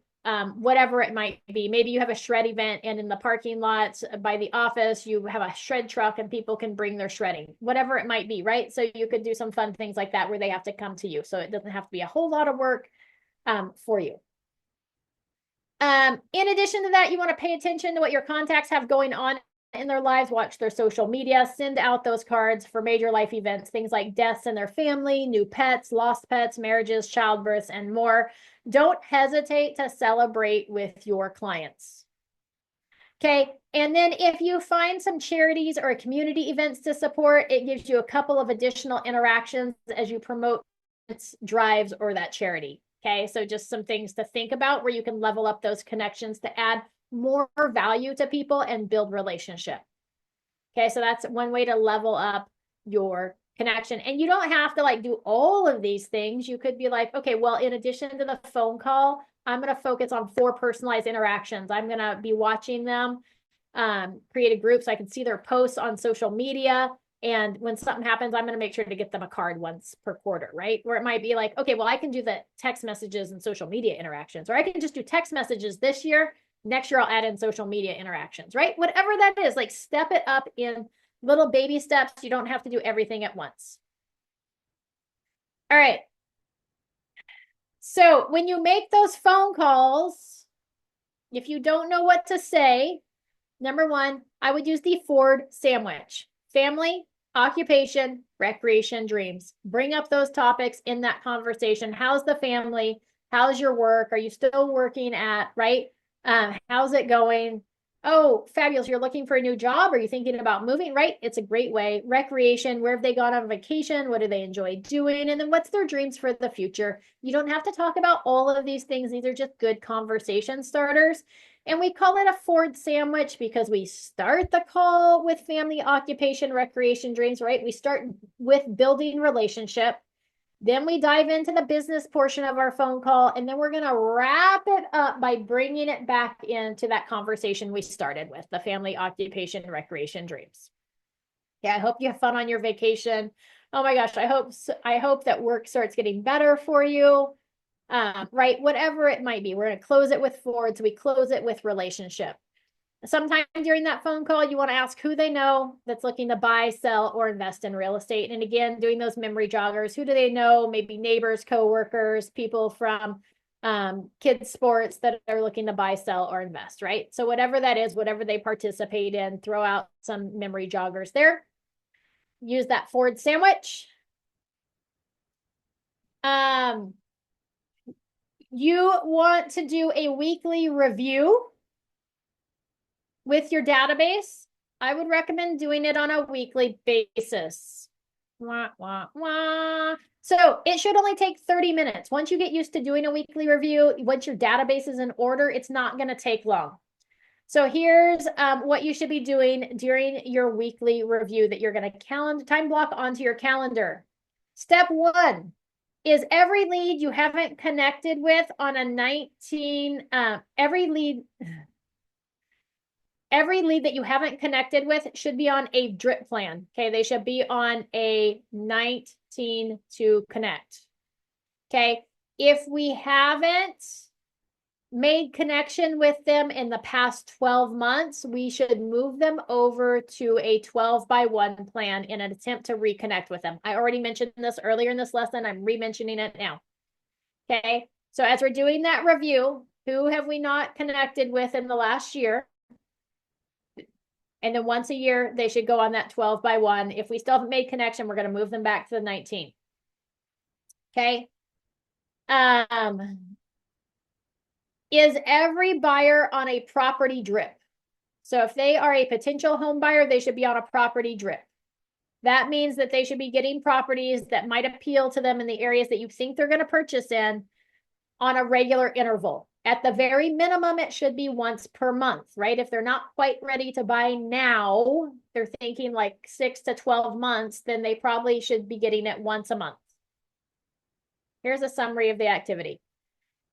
whatever it might be. Maybe you have a shred event and in the parking lots by the office, you have a shred truck and people can bring their shredding, whatever it might be, right? So you could do some fun things like that where they have to come to you. So it doesn't have to be a whole lot of work for you. In addition to that, you want to pay attention to what your contacts have going on in their lives, watch their social media, send out those cards for major life events, things like deaths in their family, new pets, lost pets, marriages, childbirths, and more. Don't hesitate to celebrate with your clients. Okay, and then if you find some charities or community events to support, it gives you a couple of additional interactions as you promote its drives or that charity. Okay, so just some things to think about where you can level up those connections to add more value to people and build relationship. Okay, so that's one way to level up your connection. And you don't have to like do all of these things. You could be like, okay, well, in addition to the phone call, I'm going to focus on 4 personalized interactions. I'm going to be watching them, create a group so I can see their posts on social media. And when something happens, I'm going to make sure to get them a card once per quarter, right? Where it might be like, okay, well, I can do the text messages and social media interactions, or I can just do text messages this year. Next year, I'll add in social media interactions, right? Whatever that is, like step it up in little baby steps. You don't have to do everything at once. All right. So when you make those phone calls, if you don't know what to say, number 1, I would use the Ford sandwich: family, occupation, recreation, dreams. Bring up those topics in that conversation. How's the family? How's your work? Are you still working at, right? How's it going? Oh, fabulous. You're looking for a new job. Are you thinking about moving? Right? It's a great way. Recreation. Where have they gone on vacation? What do they enjoy doing? And then what's their dreams for the future? You don't have to talk about all of these things. These are just good conversation starters. And we call it a Ford sandwich because we start the call with family, occupation, recreation, dreams, right? We start with building relationship. Then we dive into the business portion of our phone call, and then we're going to wrap it up by bringing it back into that conversation we started with, the family, occupation, recreation, dreams. Yeah, I hope you have fun on your vacation. Oh my gosh, I hope that work starts getting better for you. Right, whatever it might be. We're going to close it with Ford, so we close it with relationship. Sometime during that phone call, you want to ask who they know that's looking to buy, sell, or invest in real estate. And again, doing those memory joggers. Who do they know? Maybe neighbors, coworkers, people from kids' sports that are looking to buy, sell, or invest, right? So whatever that is, whatever they participate in, throw out some memory joggers there. Use that Ford sandwich. You want to do a weekly review. with your database, I would recommend doing it on a weekly basis. Wah, wah, wah. So it should only take 30 minutes. Once you get used to doing a weekly review, once your database is in order, it's not going to take long. So here's what you should be doing during your weekly review that you're going to time block onto your calendar. Step 1 is every lead you haven't connected with on a 19, every lead that you haven't connected with should be on a drip plan. Okay, they should be on a 19 to connect. Okay, if we haven't made connection with them in the past 12 months, we should move them over to a 12x1 plan in an attempt to reconnect with them. I already mentioned this earlier in this lesson. I'm re-mentioning it now. Okay, so as we're doing that review, who have we not connected with in the last year? And then once a year, they should go on that 12x1. If we still haven't made connection, we're going to move them back to the 19. Okay. Is every buyer on a property drip? So if they are a potential home buyer, they should be on a property drip. That means that they should be getting properties that might appeal to them in the areas that you think they're going to purchase in on a regular interval. At the very minimum, it should be once per month, right? If they're not quite ready to buy now, they're thinking like 6 to 12 months, then they probably should be getting it once a month. Here's a summary of the activity.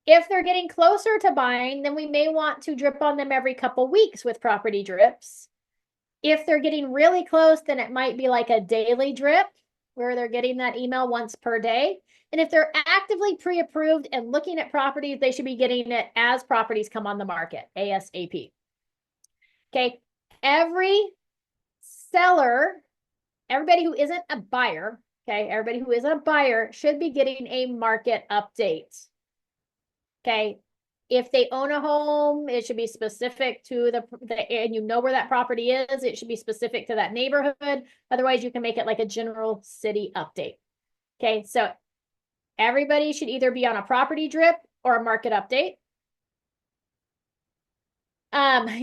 If they're getting closer to buying, then we may want to drip on them every couple weeks with property drips. If they're getting really close, then it might be like a daily drip where they're getting that email once per day. And if they're actively pre-approved and looking at properties, they should be getting it as properties come on the market, ASAP. Okay, every seller, everybody who isn't a buyer, okay, everybody who isn't a buyer should be getting a market update. Okay, if they own a home, it should be specific to and you know where that property is, it should be specific to that neighborhood. Otherwise, you can make it like a general city update. Okay, so everybody should either be on a property drip or a market update.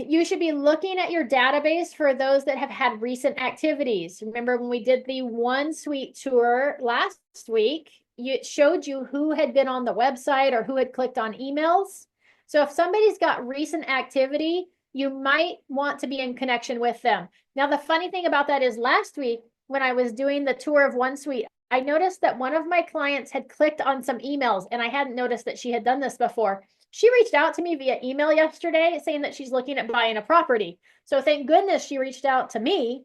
You should be looking at your database for those that have had recent activities. Remember when we did the One Suite tour last week, it showed you who had been on the website or who had clicked on emails. So if somebody's got recent activity, you might want to be in connection with them. Now, the funny thing about that is last week, when I was doing the tour of One Suite, I noticed that one of my clients had clicked on some emails, and I hadn't noticed that she had done this before. She reached out to me via email yesterday saying that she's looking at buying a property. So thank goodness she reached out to me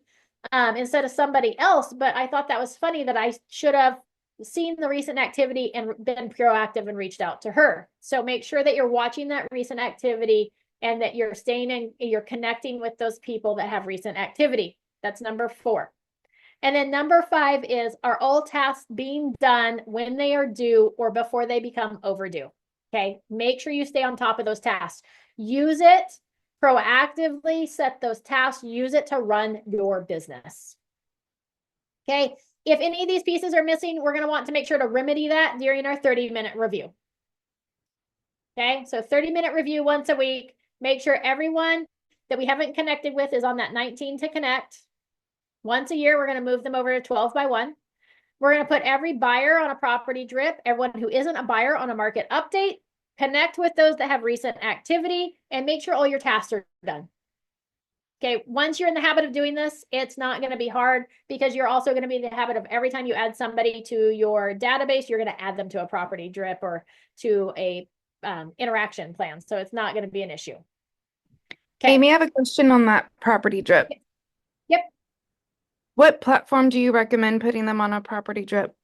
instead of somebody else. But I thought that was funny that I should have seen the recent activity and been proactive and reached out to her. So make sure that you're watching that recent activity and that you're staying and you're connecting with those people that have recent activity. That's number 4. And then number 5 is, are all tasks being done when they are due or before they become overdue? Okay, make sure you stay on top of those tasks. Use it proactively, set those tasks, use it to run your business. Okay, if any of these pieces are missing, we're going to want to make sure to remedy that during our 30-minute review. Okay, so 30-minute review once a week. Make sure everyone that we haven't connected with is on that 19 to connect. Once a year, we're going to move them over to 12x1. We're going to put every buyer on a property drip, everyone who isn't a buyer on a market update, connect with those that have recent activity, and make sure all your tasks are done. Okay, once you're in the habit of doing this, it's not going to be hard because you're also going to be in the habit of every time you add somebody to your database, you're going to add them to a property drip or to a interaction plan. So it's not going to be an issue. Okay. Amy, I have a question on that property drip. Yep. What platform do you recommend putting them on a property drip?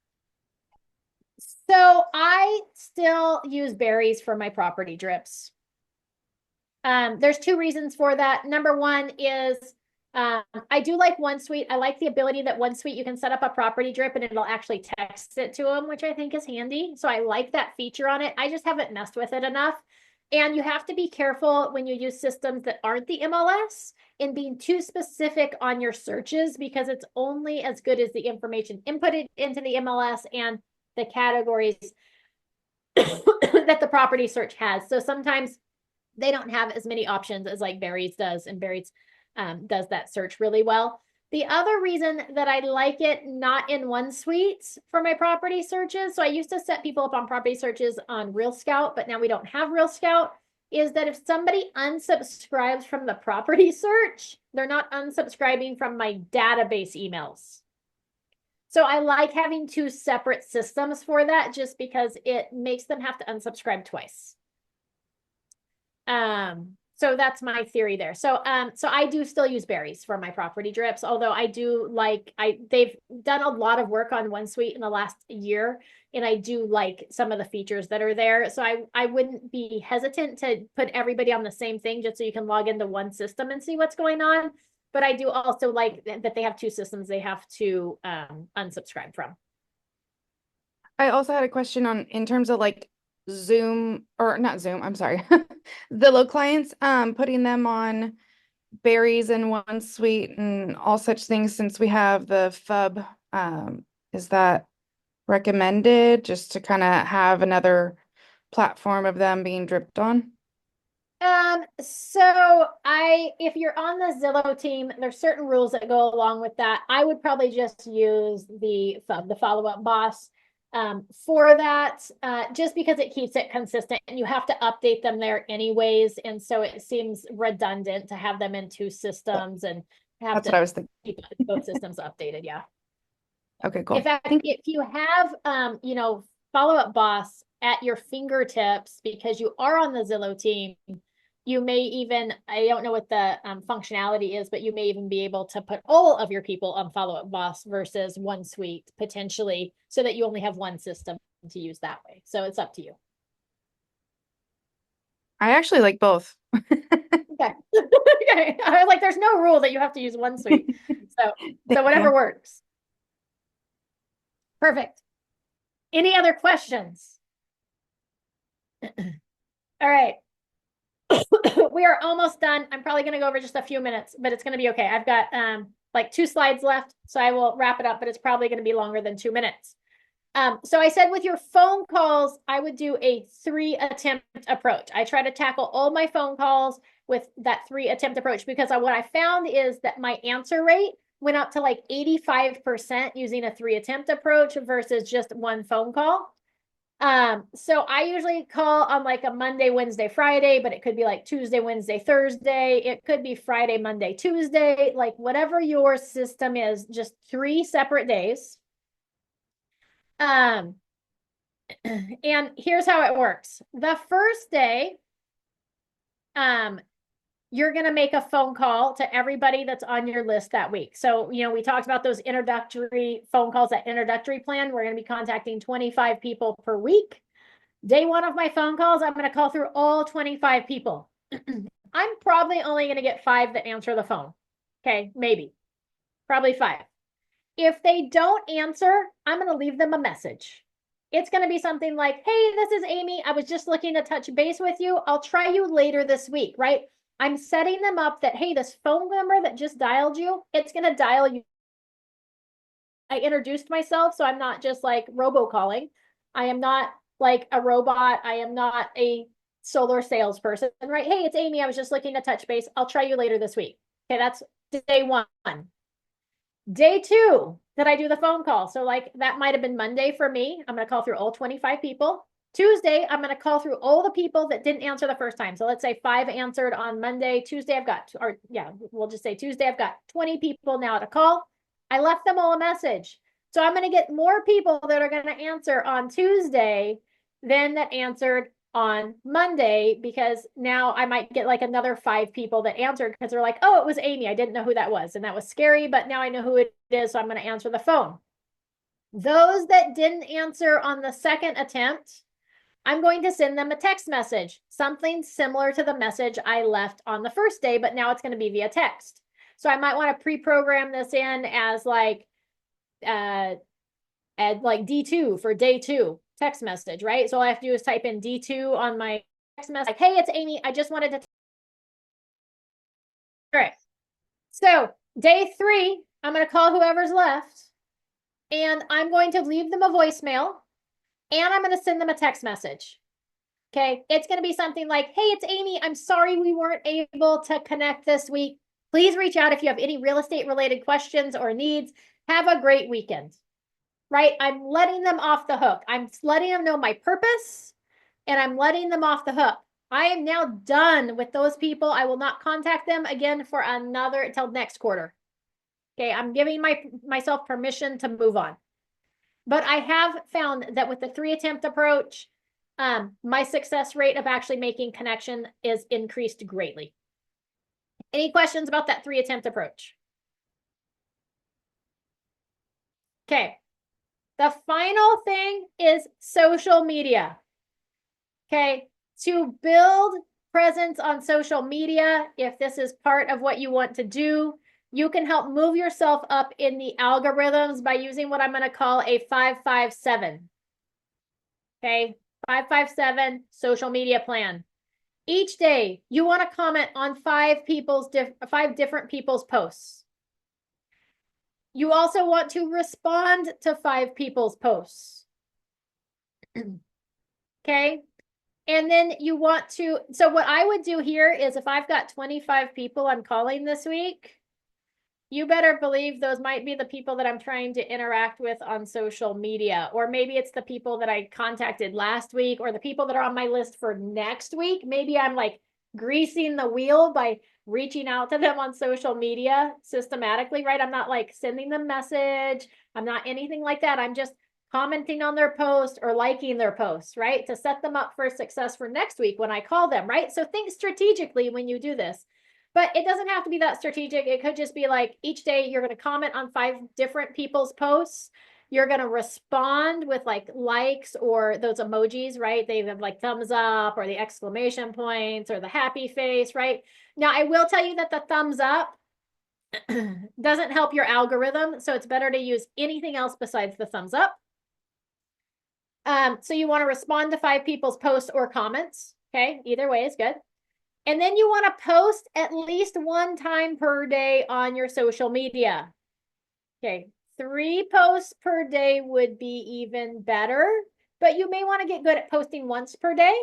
So I still use Berries for my property drips. There's 2 reasons for that. Number 1 is I do like One Suite. I like the ability that One Suite you can set up a property drip and it'll actually text it to them, which I think is handy. So I like that feature on it. I just haven't messed with it enough. And you have to be careful when you use systems that aren't the MLS in being too specific on your searches because it's only as good as the information inputted into the MLS and the categories that the property search has. So sometimes they don't have as many options as like Berries does, and Berries does that search really well. The other reason that I like it not in OneSuite for my property searches, so I used to set people up on property searches on Real Scout, but now we don't have Real Scout, is that if somebody unsubscribes from the property search, they're not unsubscribing from my database emails. So I like having two separate systems for that, just because it makes them have to unsubscribe twice. So that's my theory there. So I do still use Berries for my property drips, although I do like, they've done a lot of work on OneSuite in the last year, and I do like some of the features that are there. So I wouldn't be hesitant to put everybody on the same thing just so you can log into one system and see what's going on. But I do also like that they have two systems they have to unsubscribe from. I also had a question on in terms of like Zoom, or not Zoom, I'm sorry. Zillow clients, putting them on Berries and OneSuite and all such things, since we have the FUB. Is that recommended just to kind of have another platform of them being dripped on? If you're on the Zillow team, there's certain rules that go along with that. I would probably just use the FUB, the Follow-Up Boss, for that, just because it keeps it consistent, and you have to update them there anyways. And so it seems redundant to have them in two systems and have That's to what I was thinking. keep both systems updated. Yeah. Okay, cool. In fact, if you have, Follow-Up Boss at your fingertips, because you are on the Zillow team, you may even, I don't know what the functionality is, but you may even be able to put all of your people on Follow-Up Boss versus OneSuite potentially, so that you only have one system to use that way. So it's up to you. I actually like both. Okay. Okay. I was like, there's no rule that you have to use OneSuite. So whatever works. Perfect. Any other questions? All right. We are almost done. I'm probably going to go over just a few minutes, but it's going to be okay. I've got like 2 slides left, so I will wrap it up, but it's probably going to be longer than 2 minutes. So I said with your phone calls, I would do a 3-attempt approach. I try to tackle all my phone calls with that 3-attempt approach, because what I found is that my answer rate went up to like 85% using a 3-attempt approach versus just one phone call. So I usually call on like a Monday, Wednesday, Friday, but it could be like Tuesday, Wednesday, Thursday. It could be Friday, Monday, Tuesday, like whatever your system is, just 3 separate days. And here's how it works. The first day, you're going to make a phone call to everybody that's on your list that week. So, we talked about those introductory phone calls, that introductory plan. We're going to be contacting 25 people per week. Day 1 of my phone calls, I'm going to call through all 25 people. I'm probably only going to get 5 that answer the phone. Okay, maybe. Probably 5. If they don't answer, I'm going to leave them a message. It's going to be something like, hey, this is Amy. I was just looking to touch base with you. I'll try you later this week, right? I'm setting them up that, hey, this phone number that just dialed you, it's going to dial you. I introduced myself, so I'm not just like robocalling. I am not like a robot. I am not a solar salesperson, right? Hey, it's Amy. I was just looking to touch base. I'll try you later this week. Okay, that's day 1. Day 2 that I do the phone call. So like that might have been Monday for me. I'm going to call through all 25 people. Tuesday, I'm going to call through all the people that didn't answer the first time. So let's say 5 answered on Monday. Tuesday, we'll just say Tuesday, I've got 20 people now to call. I left them all a message. So I'm going to get more people that are going to answer on Tuesday than that answered on Monday, because now I might get like another 5 people that answered because they're like, oh, it was Amy. I didn't know who that was. And that was scary, but now I know who it is. So I'm going to answer the phone. Those that didn't answer on the second attempt, I'm going to send them a text message, something similar to the message I left on the first day, but now it's going to be via text. So I might want to pre-program this in as like D2 for day 2 text message, right? So all I have to do is type in D2 on my text message, like, hey, it's Amy. I just wanted to. All right. So day 3, I'm going to call whoever's left, and I'm going to leave them a voicemail, and I'm going to send them a text message. Okay, it's going to be something like, hey, it's Amy. I'm sorry we weren't able to connect this week. Please reach out if you have any real estate related questions or needs. Have a great weekend. Right? I'm letting them off the hook. I'm letting them know my purpose and I'm letting them off the hook. I am now done with those people. I will not contact them again for another until next quarter. Okay, I'm giving myself permission to move on. But I have found that with the 3-attempt approach, my success rate of actually making connection is increased greatly. Any questions about that 3-attempt approach? Okay. The final thing is social media. Okay. To build presence on social media, if this is part of what you want to do, you can help move yourself up in the algorithms by using what I'm going to call a 5-5-7. Okay. 5-5-7 social media plan. Each day, you want to comment on 5 different people's posts. You also want to respond to 5 people's posts. Okay. And then you want to, so what I would do here is if I've got 25 people I'm calling this week, you better believe those might be the people that I'm trying to interact with on social media. Or maybe it's the people that I contacted last week or the people that are on my list for next week. Maybe I'm like greasing the wheel by reaching out to them on social media systematically, right? I'm not like sending them message. I'm not anything like that. I'm just commenting on their post or liking their posts, right? To set them up for success for next week when I call them, right? So think strategically when you do this. But it doesn't have to be that strategic. It could just be like each day you're going to comment on 5 different people's posts. You're going to respond with like likes or those emojis, right? They have like thumbs up or the exclamation points or the happy face, right? Now, I will tell you that the thumbs up doesn't help your algorithm. So it's better to use anything else besides the thumbs up. So you want to respond to 5 people's posts or comments. Okay. Either way is good. And then you want to post at least 1 time per day on your social media. Okay, 3 posts per day would be even better, but you may want to get good at posting once per day.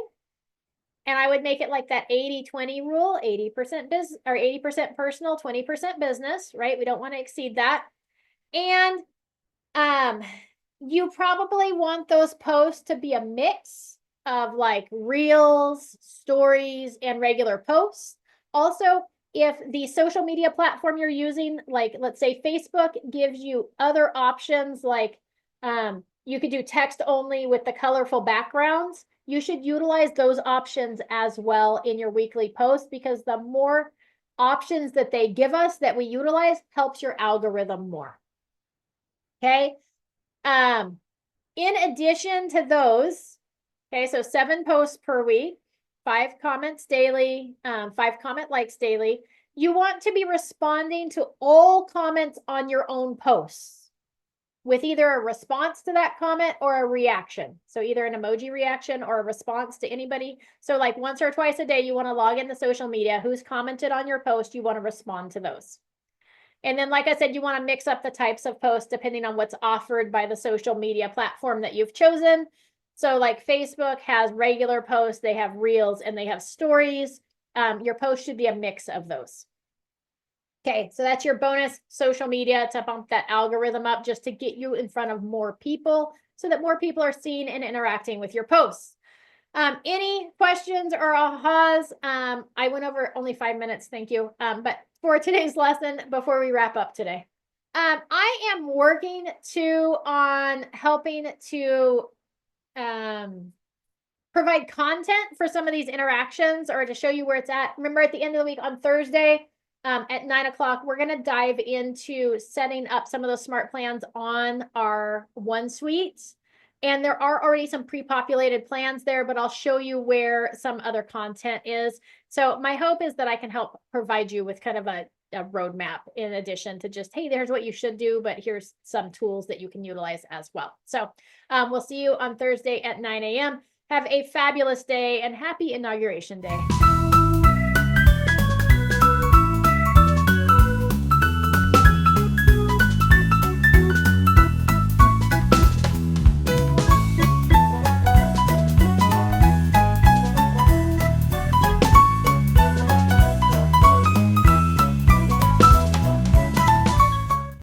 And I would make it like that 80-20 rule, 80% business or 80% personal, 20% business, right? We don't want to exceed that. And you probably want those posts to be a mix of like reels, stories, and regular posts. Also, if the social media platform you're using, like let's say Facebook, gives you other options like you could do text only with the colorful backgrounds, you should utilize those options as well in your weekly post because the more options that they give us that we utilize helps your algorithm more. Okay. In addition to those, okay, so 7 posts per week, 5 comments daily, 5 comment likes daily. You want to be responding to all comments on your own posts with either a response to that comment or a reaction. So either an emoji reaction or a response to anybody. So like once or twice a day, you want to log into social media. Who's commented on your post, you want to respond to those. And then, like I said, you want to mix up the types of posts depending on what's offered by the social media platform that you've chosen. So like Facebook has regular posts, they have reels, and they have stories. Your post should be a mix of those. Okay, so that's your bonus social media to bump that algorithm up just to get you in front of more people so that more people are seeing and interacting with your posts. Any questions or ahas? I went over only 5 minutes, thank you. But for today's lesson, before we wrap up today, I am working on helping to provide content for some of these interactions or to show you where it's at. Remember at the end of the week on Thursday at 9 o'clock, we're going to dive into setting up some of those smart plans on our OneSuite. And there are already some pre-populated plans there, but I'll show you where some other content is. So my hope is that I can help provide you with kind of a roadmap in addition to just, hey, there's what you should do, but here's some tools that you can utilize as well. So we'll see you on Thursday at 9 a.m. Have a fabulous day and happy Inauguration Day.